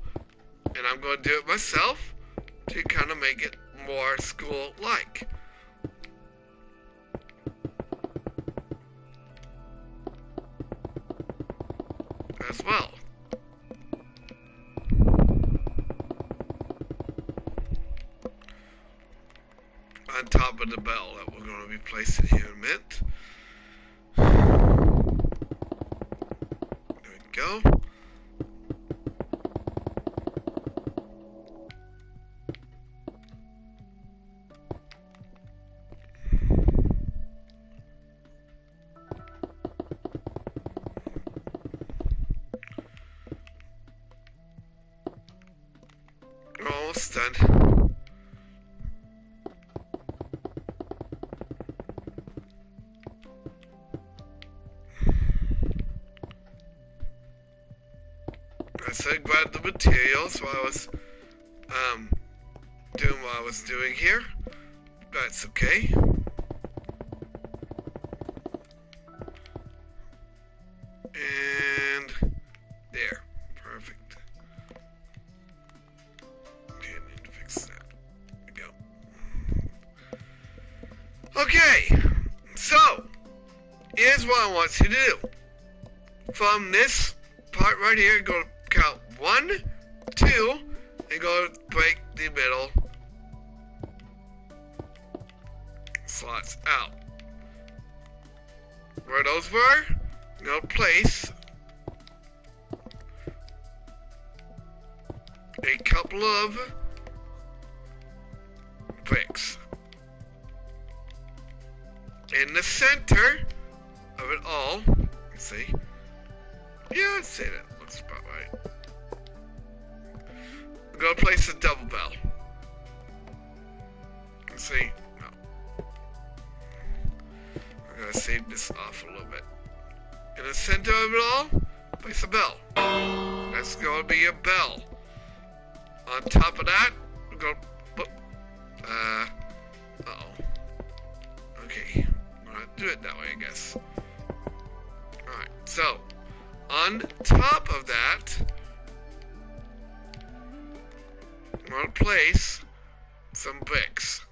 and I'm going to do it myself to kind of make it more school-like. As well. On top of the bell that we're going to be placing here in a minute. There we go. Almost done. I said grab the materials while I was doing what I was doing here. That's okay. And there. Perfect. Okay, I need to fix that. There we go. Okay. So, here's what I want you to do. From this part right here, go count 1, 2, and go break the middle slots out. Where those were, go place a couple of bricks. In the center of it all, let's see. Yeah, I'd say that looks about right. I'm gonna place a double bell. Let's see. No. I'm gonna save this off a little bit. In the center of it all, place a bell. That's gonna be a bell. On top of that, we're gonna put, uh-oh. Okay, I'm gonna do it that way, I guess. Alright, so, on top of that, I'm gonna place some bricks.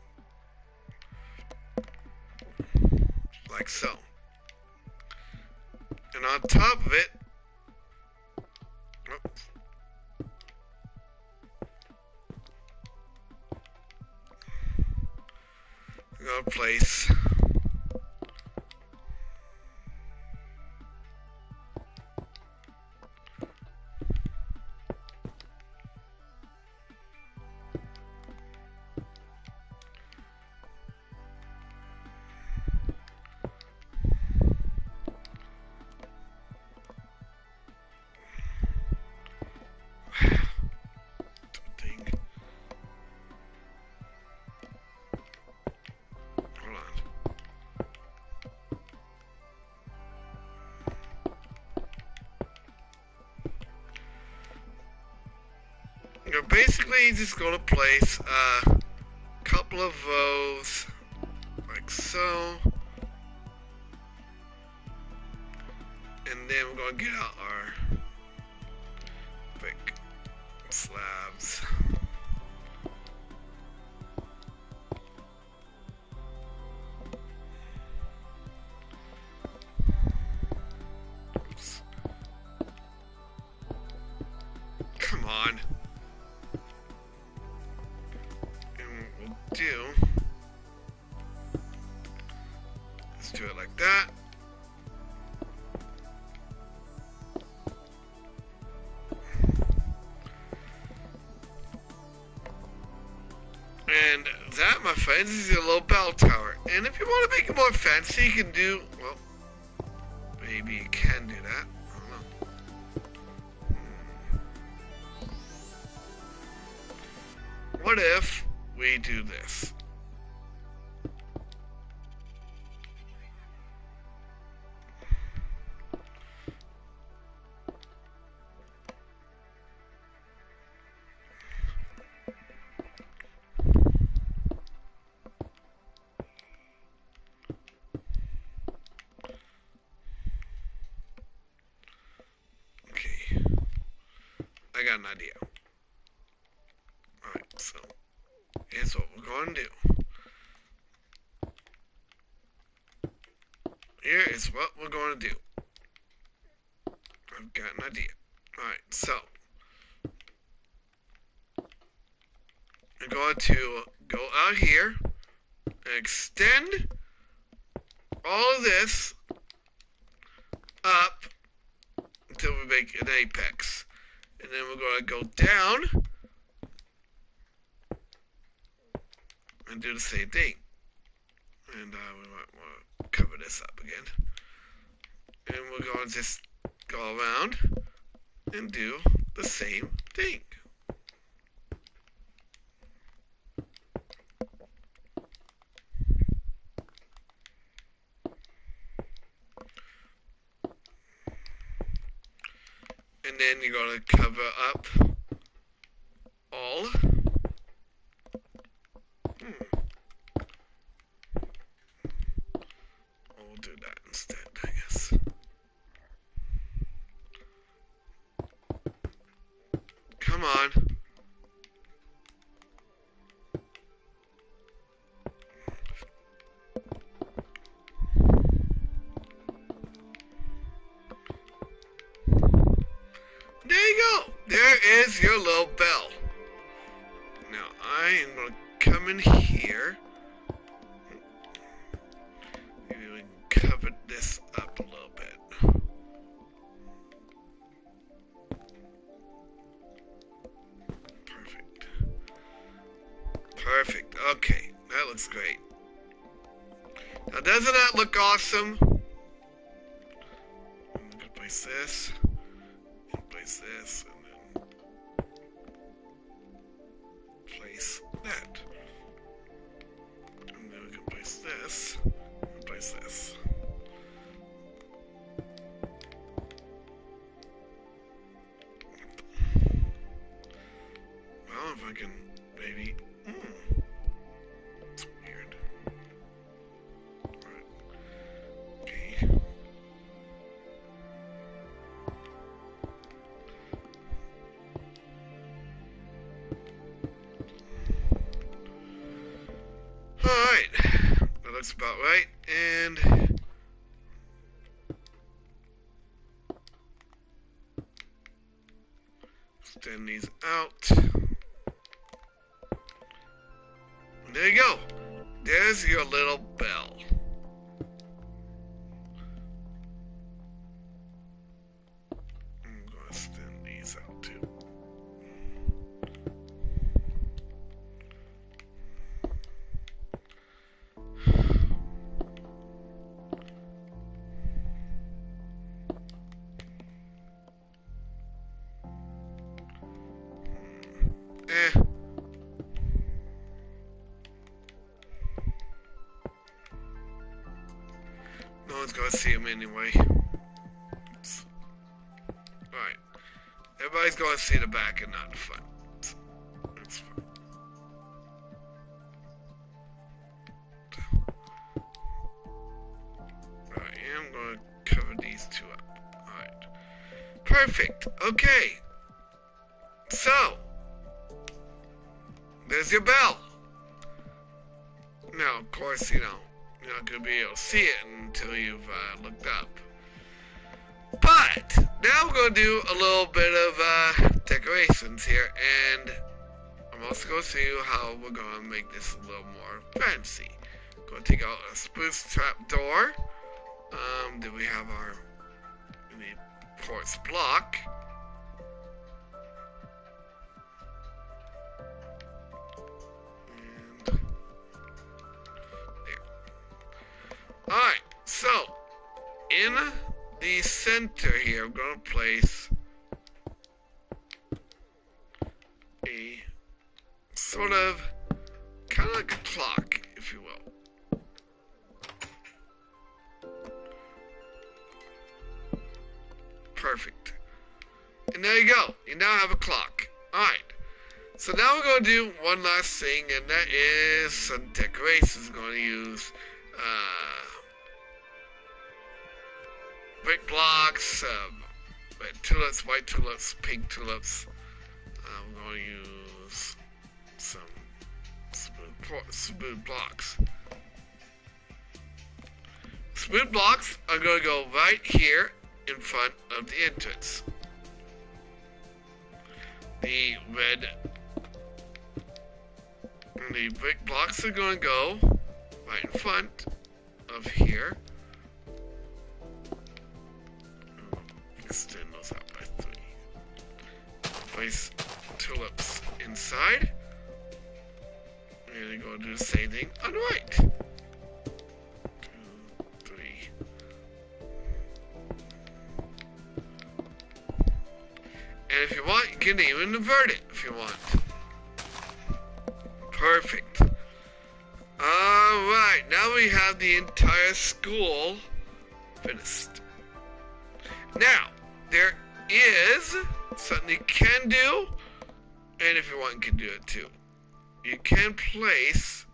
Like so. And on top of it, oops, I'm gonna place you're basically just gonna place a couple of rows like so, and then we're gonna get out our brick slabs. Oops. Come on. Let's do it like that. And that, my friends, is your little bell tower. And if you want to make it more fancy, you can do, well, maybe you can do that. I don't know. What if we do this? Okay, I got an idea. Alright, so here's what we're going to do. Here is what we're going to do. I've got an idea. Alright, so I'm going to go out here and extend all of this up until we make an apex. And then we're going to go down and do the same thing. And we might want to cover this up again. And we're going to just go around and do the same thing. And then you're going to cover up all. We'll do that instead, I guess. Come on. There you go. There is your little bell. Now I am going to come in here. Maybe we can cover this up a little bit. Perfect. Perfect. Okay, that looks great. Now, doesn't that look awesome? I'm gonna place this, and place this, and then place that. And then we can place this, and place this. Well, if I can maybe. It's weird. Alright. Okay. Alright. That looks about right. And extend these out. There you go. There's your little bell. I'm going to extend these out too. No one's gonna see him anyway. Alright. Everybody's gonna see the back and not the front. That's fine. Alright, I'm gonna cover these two up. Alright. Perfect. Okay. So, there's your bell. Now, of course, you're not going to be able to see it until you've looked up. But, now we're going to do a little bit of decorations here, and I'm also going to show you how we're going to make this a little more fancy. Going to take out a spruce trap door. Then we have our quartz block. Alright, so in the center here, I'm going to place a sort of, kind of like a clock, if you will. Perfect. And there you go. You now have a clock. Alright. So now we're going to do one last thing, and that is some decorations. We're going to use brick blocks, red tulips, white tulips, pink tulips. We're going to use some smooth blocks. Smooth blocks are going to go right here in front of the entrance. The brick blocks are going to go right in front of here. Extend those out by 3. Place tulips inside. And you're going to do the same thing on the right. 2, 3. And if you want, you can even invert it if you want. Perfect. Alright, now we have the entire school finished. Now, there is something you can do, and if you want, you can do it too. You can place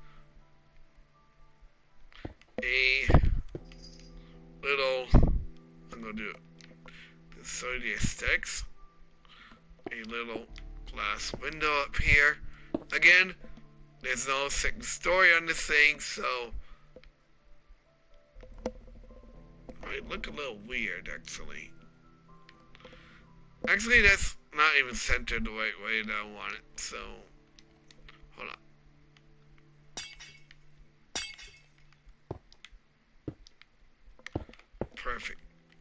a little, I'm going to do it, so the aesthetics, a little glass window up here. Again, there's no second story on this thing, so it might look a little weird, actually. Actually, that's not even centered the right way that I want it, so hold on. Perfect.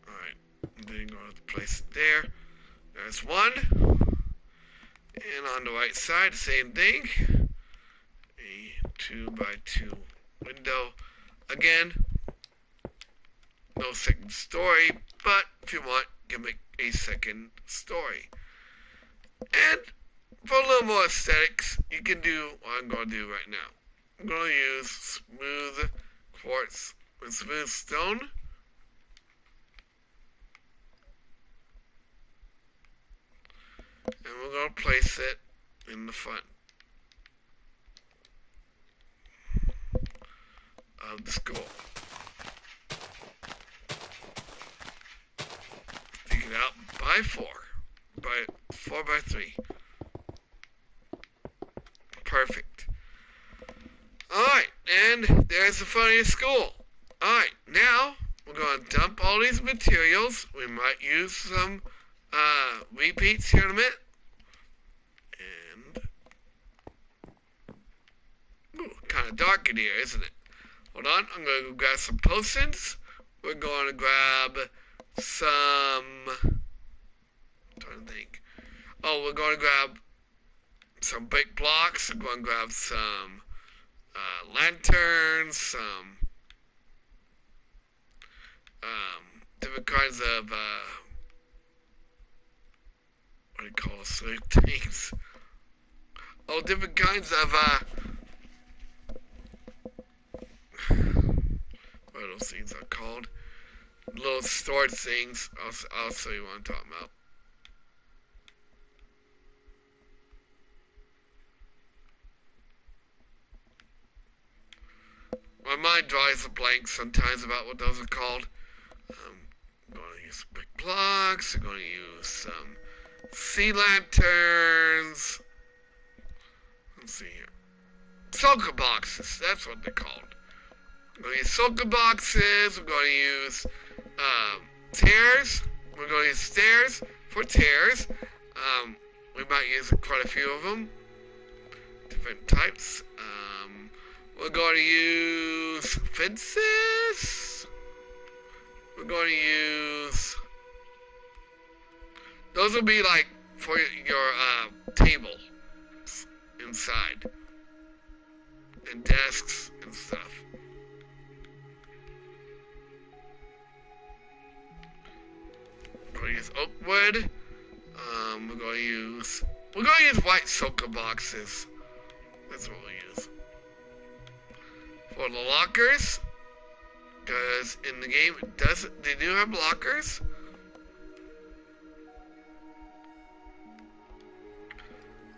Alright, and then go to place it there. There's one. And on the right side, same thing. 2x2 window. Again, no second story, but if you want, you can make a second story. And for a little more aesthetics, you can do what I'm going to do right now. I'm going to use smooth quartz and smooth stone. And we're going to place it in the front of the school. Take it out by 4x3. Perfect. Alright, and there's the front of your school. Alright, now we're going to dump all these materials. We might use some repeats here in a minute. And ooh, kind of dark in here, isn't it? Hold on, I'm going to go grab some potions. We're going to grab some... I'm trying to think. Oh, we're going to grab some brick blocks. We're going to grab some lanterns, some different kinds of what do you call things? Oh, different kinds of what are those things are called? Little storage things. I'll show you what I'm talking about. My mind draws a blank sometimes about what those are called. I'm going to use brick blocks. I'm going to use some sea lanterns. Let's see here. Soka boxes. That's what they're called. I'm going to use soka boxes. We're going to use stairs. We're going to use stairs for stairs. We might use quite a few of them. Different types. We're going to use fences. We're going to use... Those will be like for your table inside. And desks and stuff. We're going to use oak wood. We're going to use white soka boxes. That's what we use. For the lockers, because in the game they do have lockers.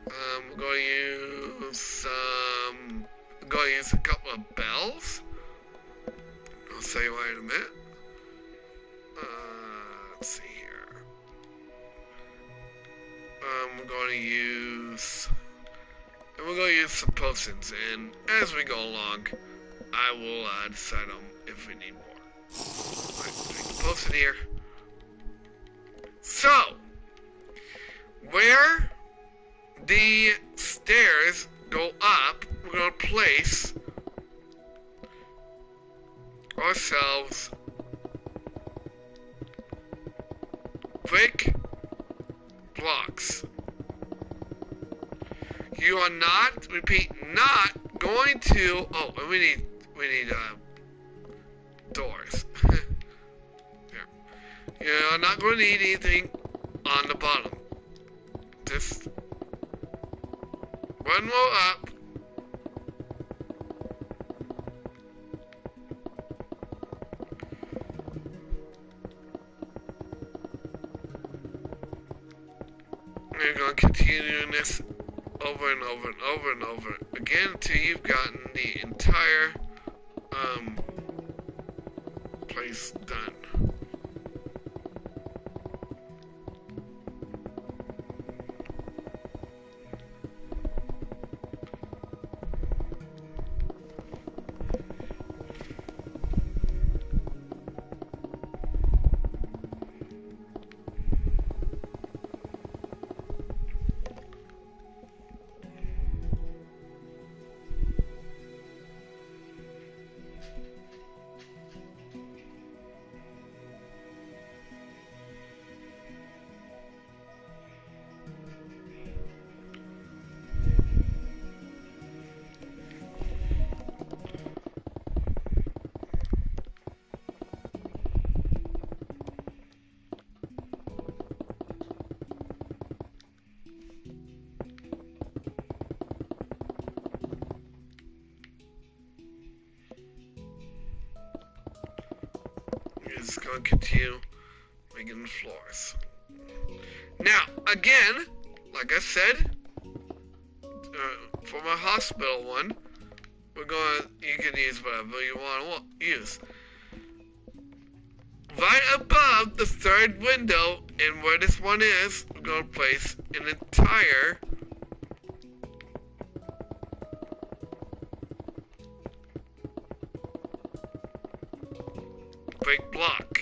We're going to use a couple of bells. I'll show you why in a minute. Let's see here. We're going to use some potions, and as we go along, I will decide on if we need more. Alright, take the potion here. So, where the stairs go up, we're going to place ourselves brick blocks. You are not, repeat, not going to, oh, and we need doors. There. You're not going to need anything on the bottom. Just one more up. You're going to continue doing this over and over and over and over again until you've gotten the entire place done. just gonna continue making the floors. Now, again, like I said, for my hospital one, you can use whatever you want to use. Right above the third window, and where this one is, we're going to place an entire brick block.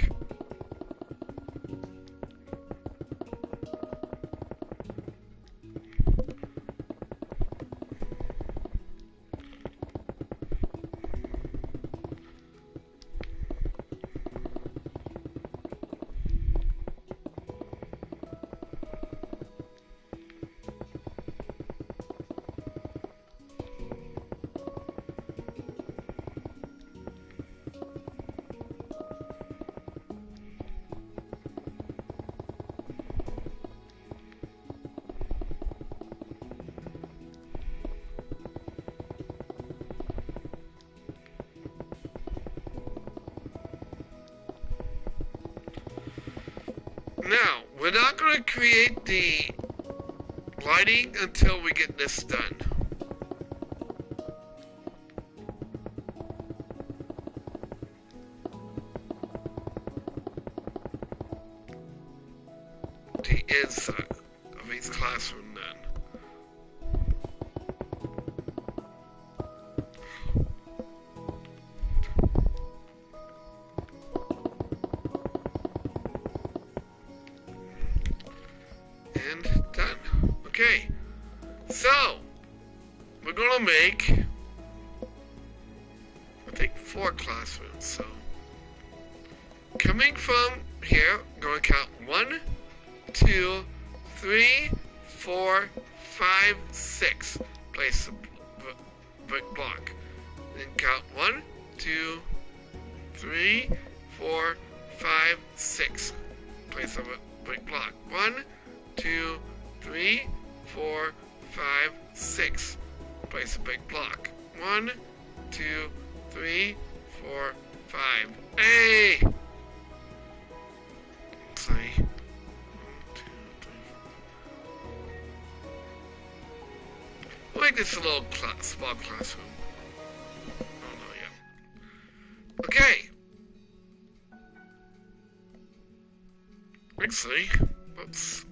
Now, we're not going to create the lighting until we get this done. The inside of each classroom then. And done. Okay, so we're gonna make, I think, 4 classrooms. So coming from here, I'm gonna count 1, 2, 3, 4, 5, 6. Place the brick block. Then count 1, 2, 3, 4, 5, 6. Place the brick block. 1, 2, 3, 4, 5, 6. Place a big block. 1, 2, 3, 4, 5. Hey! 3. 1, 2, 3, 4. We'll make this a little small classroom. Oh no, yeah. Okay. Actually, whoops.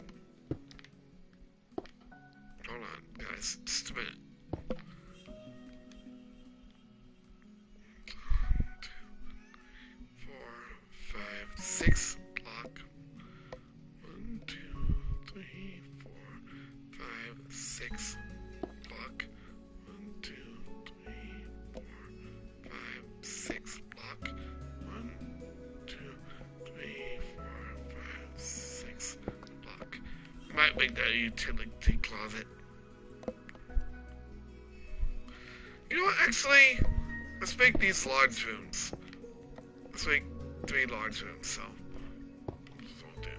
Hold on, guys, just a minute. 1, 2, 4, 5, 6 block. 1, 2, 3, 4, 5, 6 block. 1, 2, 3, 4, 5, 6 block. 1, 2, 3, 4, 5, 6 block. Might make that a utility closet. You know what, actually, let's make these large rooms. Let's make 3 large rooms, so we'll do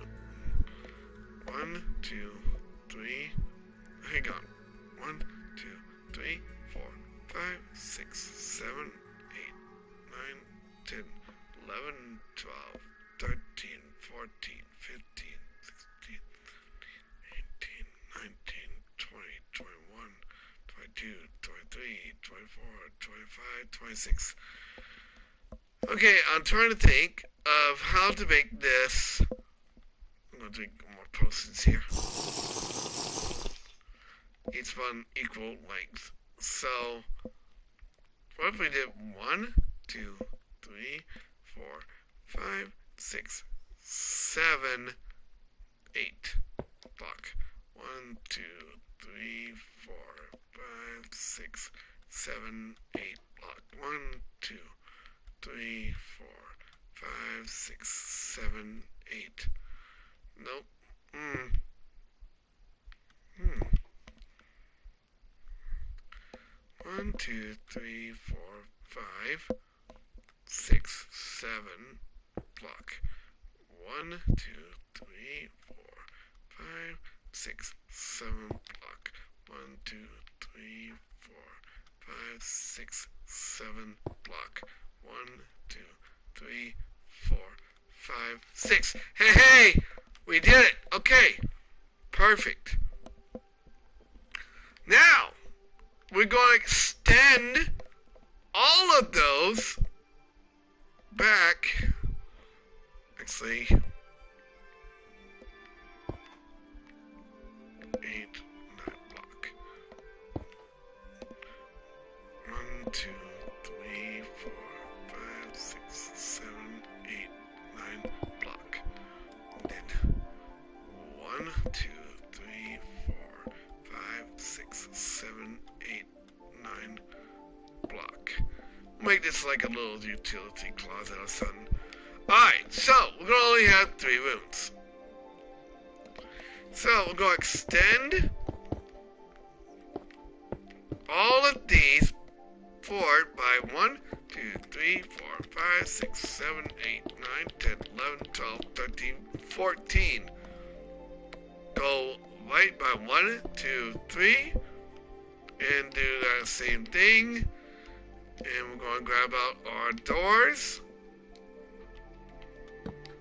1, 2, 3, hang on, 1, 2, 3, 4, 5, 6, 7, 8, 9, 10, 11, 12, 13, 14, 15, 16, 18, 19, 20, 21, 22, 23, 24, 25, 26. Okay, I'm trying to think of how to make this. I'm going to make more post-its here. Each one equal length. So, what if we did 1, 2, 3, 4, 5, 6, 7, 8 block. 1, 2, 3, 4, 5, 6, 7, 8 block. 1, 2, 3, 4, 5, 6, 7, 8. Nope. 1, 2, 3, 4, 5, 6, 7 block. 1, 2, 3, 4, 5, 6, 7 block. 1, 2, 3, 4, 5, 6, 7 block. 1, 2, 3, 4, 5, 6. Hey, hey! We did it! Okay. Perfect. Now, we're going to extend all of those back. Actually, 8, 9 block. 1, 2, 3, 4, 5, 6, 7, 8, 9 block. And then 1, 2, 3, 4, 5, 6, 7, 8, 9 block. Make this like a little utility closet or something. Alright, so we're going to only have 3 rooms. So we're going to extend all of these forward by 1, 2, 3, 4, 5, 6, 7, 8, 9, 10, 11, 12, 13, 14. Go right by 1, 2, 3, and do that same thing. And we're going to grab out our doors.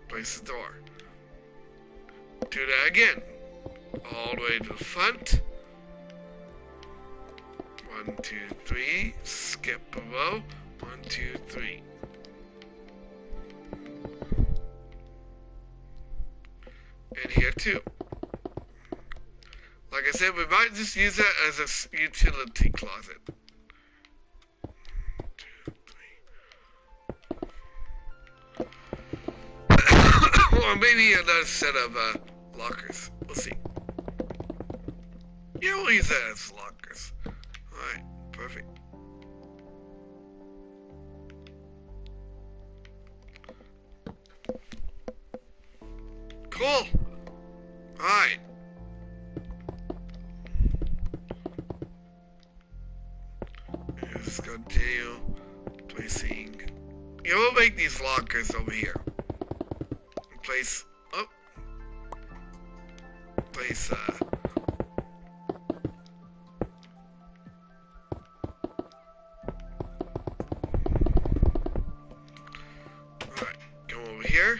Place the door. Do that again. All the way to the front. 1, 2, 3. Skip a row. 1, 2, 3. And here too. Like I said, we might just use that as a utility closet. 2, 3. Or maybe another set of lockers. We'll see. Yeah, we'll use that as lockers. Alright, perfect. Cool. Alright. Let's continue placing. Yeah, we'll make these lockers over here. Place. Oh. Place. Alright, go over here.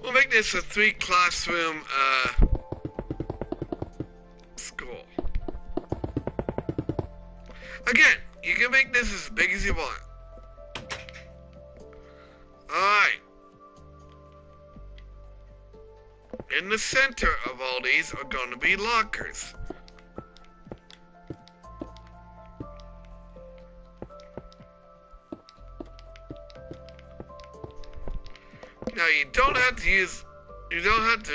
We'll make this a 3 classroom school. Again, you can make this as big as you want. Alright. In the center of all these are going to be lockers. Now you don't have to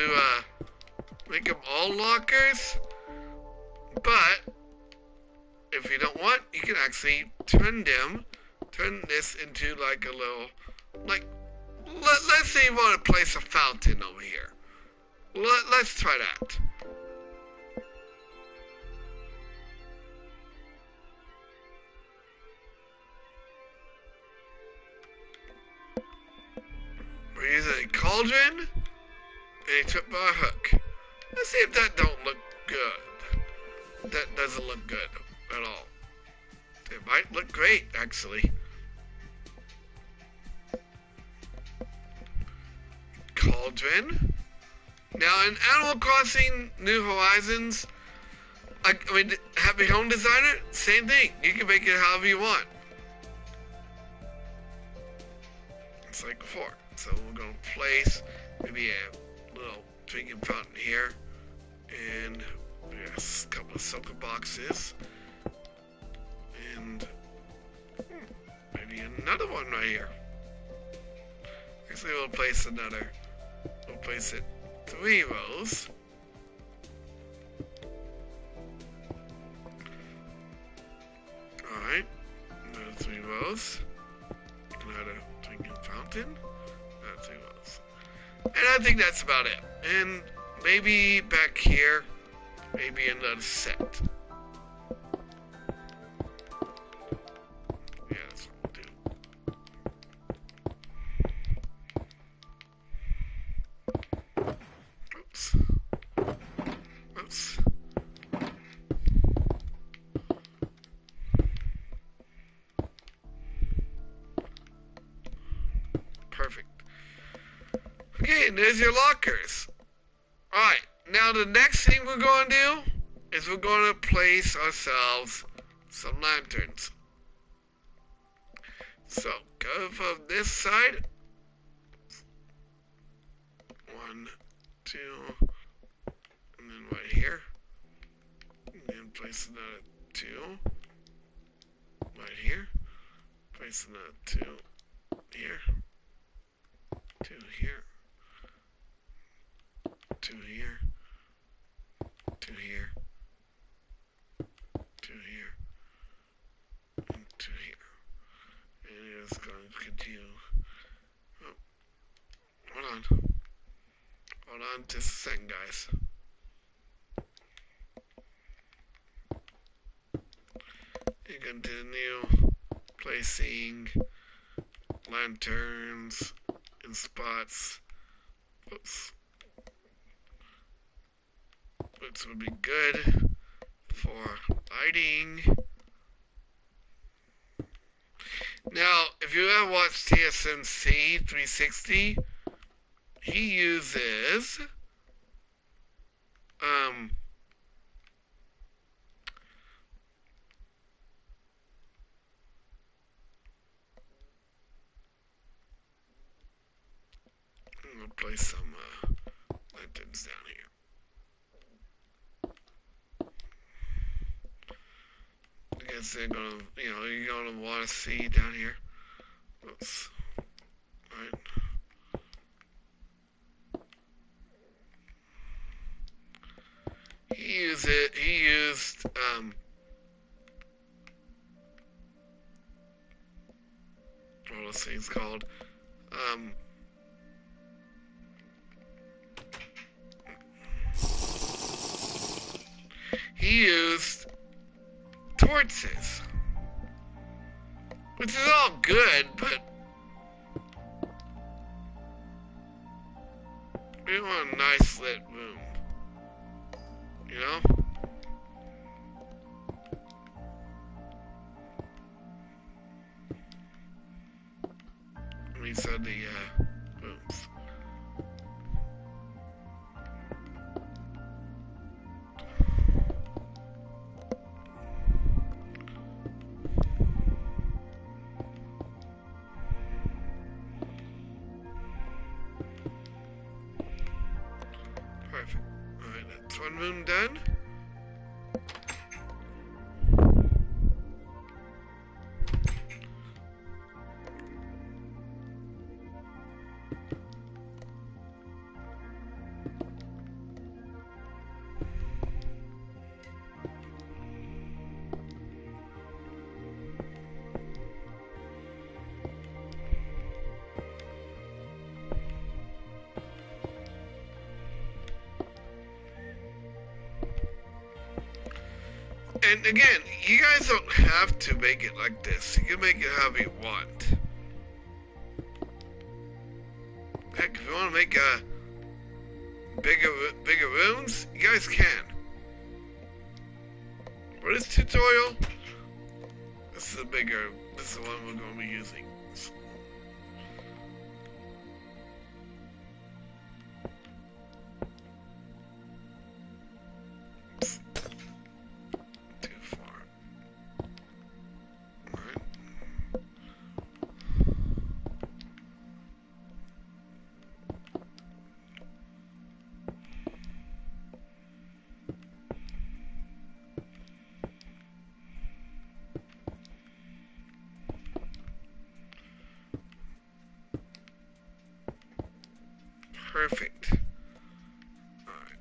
make them all lockers, but if you don't want, you can actually turn this into like a little, like, let's say you want to place a fountain over here. Let's try that. We're using a cauldron and a trip bar hook. Let's see if that don't look good. That doesn't look good at all. It might look great, actually. Cauldron. Now, in Animal Crossing New Horizons, I mean, Happy Home Designer, same thing. You can make it however you want. It's like before. So we're going to place maybe a little drinking fountain here. And yes, a couple of soaker boxes. And maybe another one right here. Actually, we'll place it 3 rows. Alright, another 3 rows. Another drinking fountain. Another 3 rows. And I think that's about it. And maybe back here, maybe another set. Yeah, that's what we'll do. Hey, and there's your lockers. Alright, now the next thing we're going to do is we're going to place ourselves some lanterns. So, go from this side. 1, 2, and then right here. And then place another 2. Right here. Place another 2 here. 2 here. 2 here. 2 here. 2 here. And 2 here. And it's going to continue. Oh, hold on. Hold on just a second, guys. You continue placing lanterns in spots. Oops. Which would be good for lighting. Now, if you ever watched TSMC 360, he uses I'm gonna place some lanterns down here. I guess they're gonna, you're gonna want to see down here. Oops. Alright. He used, what are those things called? He used torches, which is all good, but we want a nice lit room, you know? We said the rooms. Perfect. Alright, that's one room done. And again, you guys don't have to make it like this. You can make it however you want. Heck, if you want to make bigger rooms, you guys can. For this tutorial, this is the one we're going to be using. Perfect. Alright.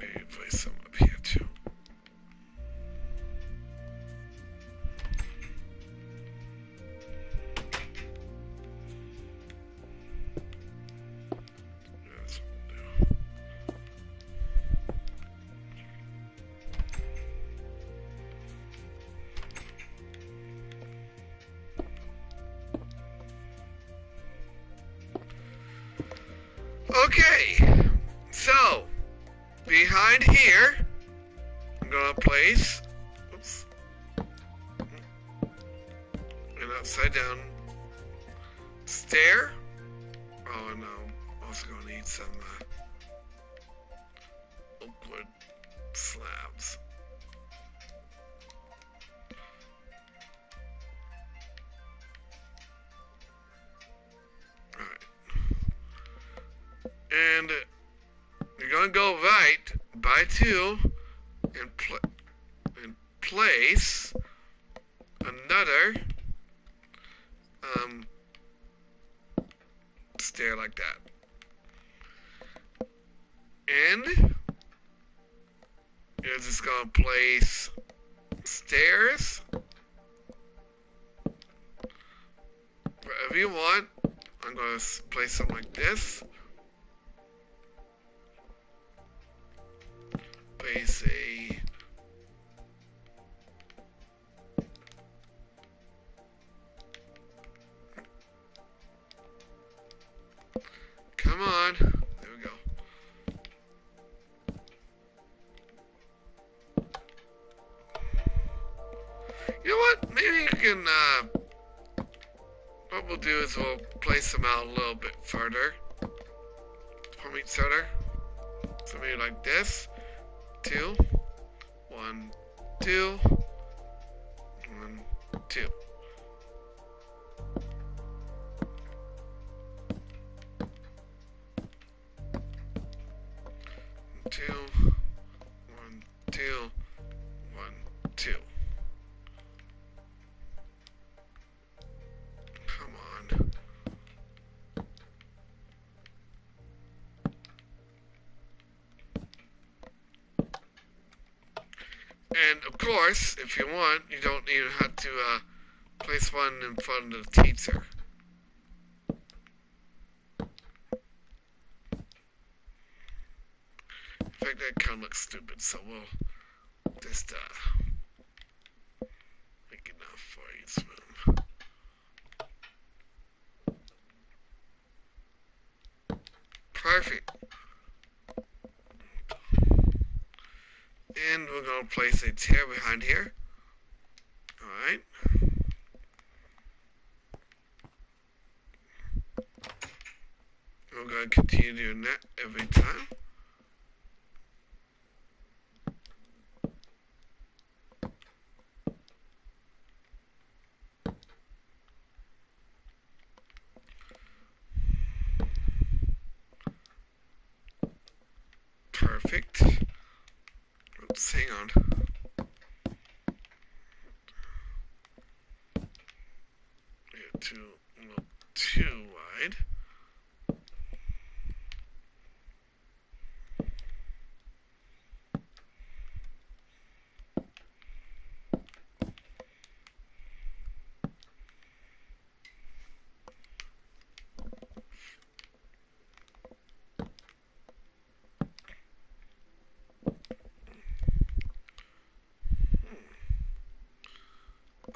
Maybe place some up here too. That's what we'll do. Okay, so behind here, I'm gonna place, oops, an upside down stair. Oh, and I'm also gonna need some oak wood slabs. Alright. And you're gonna go right by 2 and place another stair like that. And you're just gonna place stairs wherever you want. I'm gonna place something like this. Place a come on. There we go. You know what? Maybe you can, what we'll do is we'll place them out a little bit further from each other. So maybe like this. 2, 1, 2, 1, 2. Two, 1, 2, 1, 2. Come on. And of course, if you want, you don't even have to place one in front of the teacher. In fact, that kind of looks stupid, so we'll just make enough for each room. Perfect. And we're going to place a chair behind here. Alright. We're going to continue doing that every time. Perfect. Oops, hang on. Yeah, a little too wide.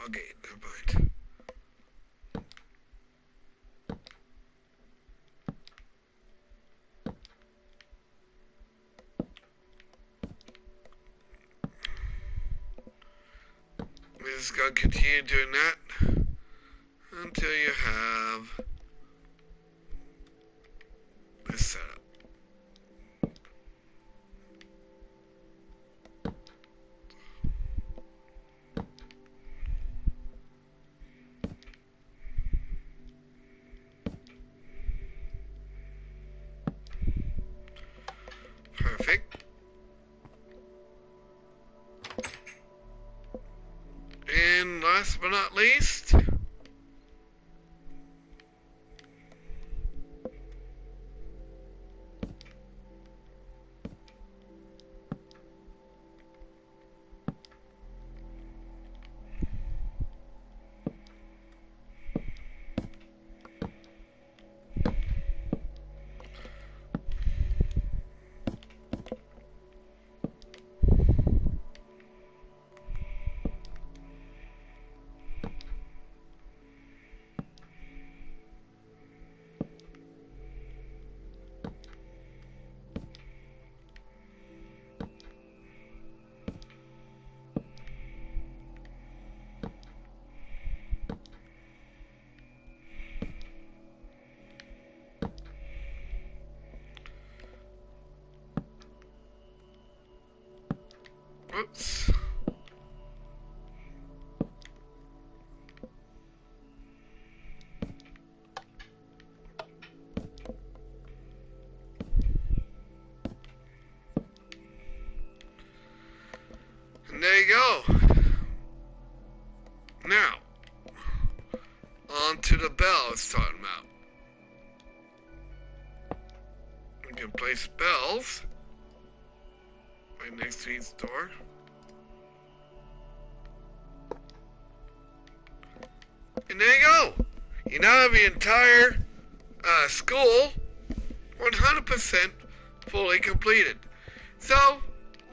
Okay, never mind. We're just gonna continue doing that until you have this set up. Perfect. And last but not least, you go. Now, on to the bell I was talking about. We can place bells right next to each door. And there you go. You now have the entire school 100% fully completed. So,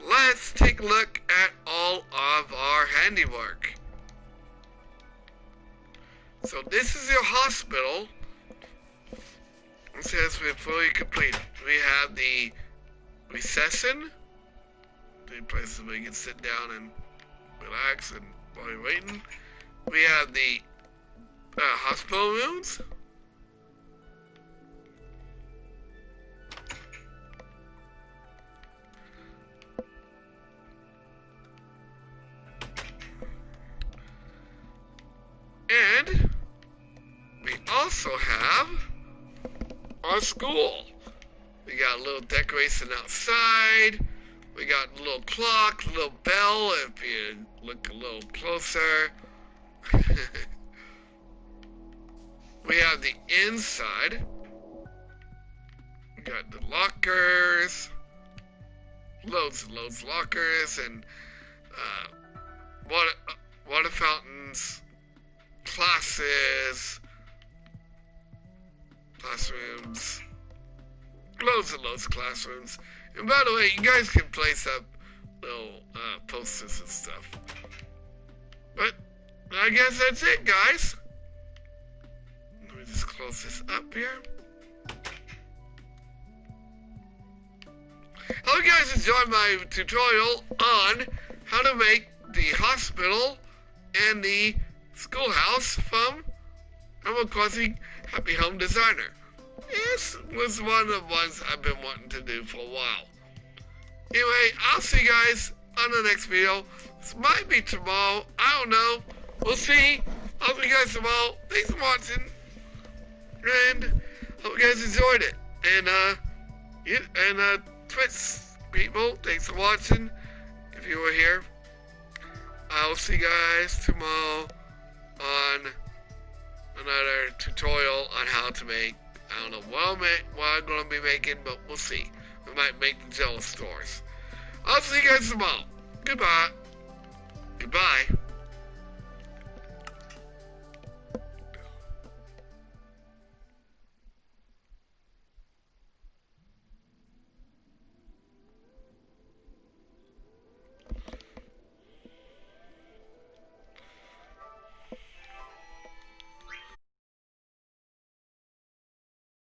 let's take a look at all of our handiwork. So this is your hospital. It says we're fully completed. We have the recession, the places where you can sit down and relax and while you're waiting. We have the hospital rooms. And we also have our school. We got a little decoration outside. We got a little clock, a little bell if you look a little closer. We have the inside. We got the lockers. Loads and loads of lockers and water fountains. Classes, classrooms, loads and loads of classrooms. And by the way, you guys can place up little posters and stuff. But I guess that's it, guys. Let me just close this up here. Hope you guys enjoyed my tutorial on how to make the hospital and the schoolhouse from Animal Crossing Happy Home Designer. This was one of the ones I've been wanting to do for a while. Anyway, I'll see you guys on the next video. This might be tomorrow. I don't know. We'll see. I'll see you guys tomorrow. Thanks for watching. And hope you guys enjoyed it. And Twitch people, thanks for watching. If you were here, I'll see you guys tomorrow on another tutorial on how to make, I don't know what I'm going to be making, but we'll see. We might make the Jello stores. I'll see you guys tomorrow. Goodbye. Goodbye.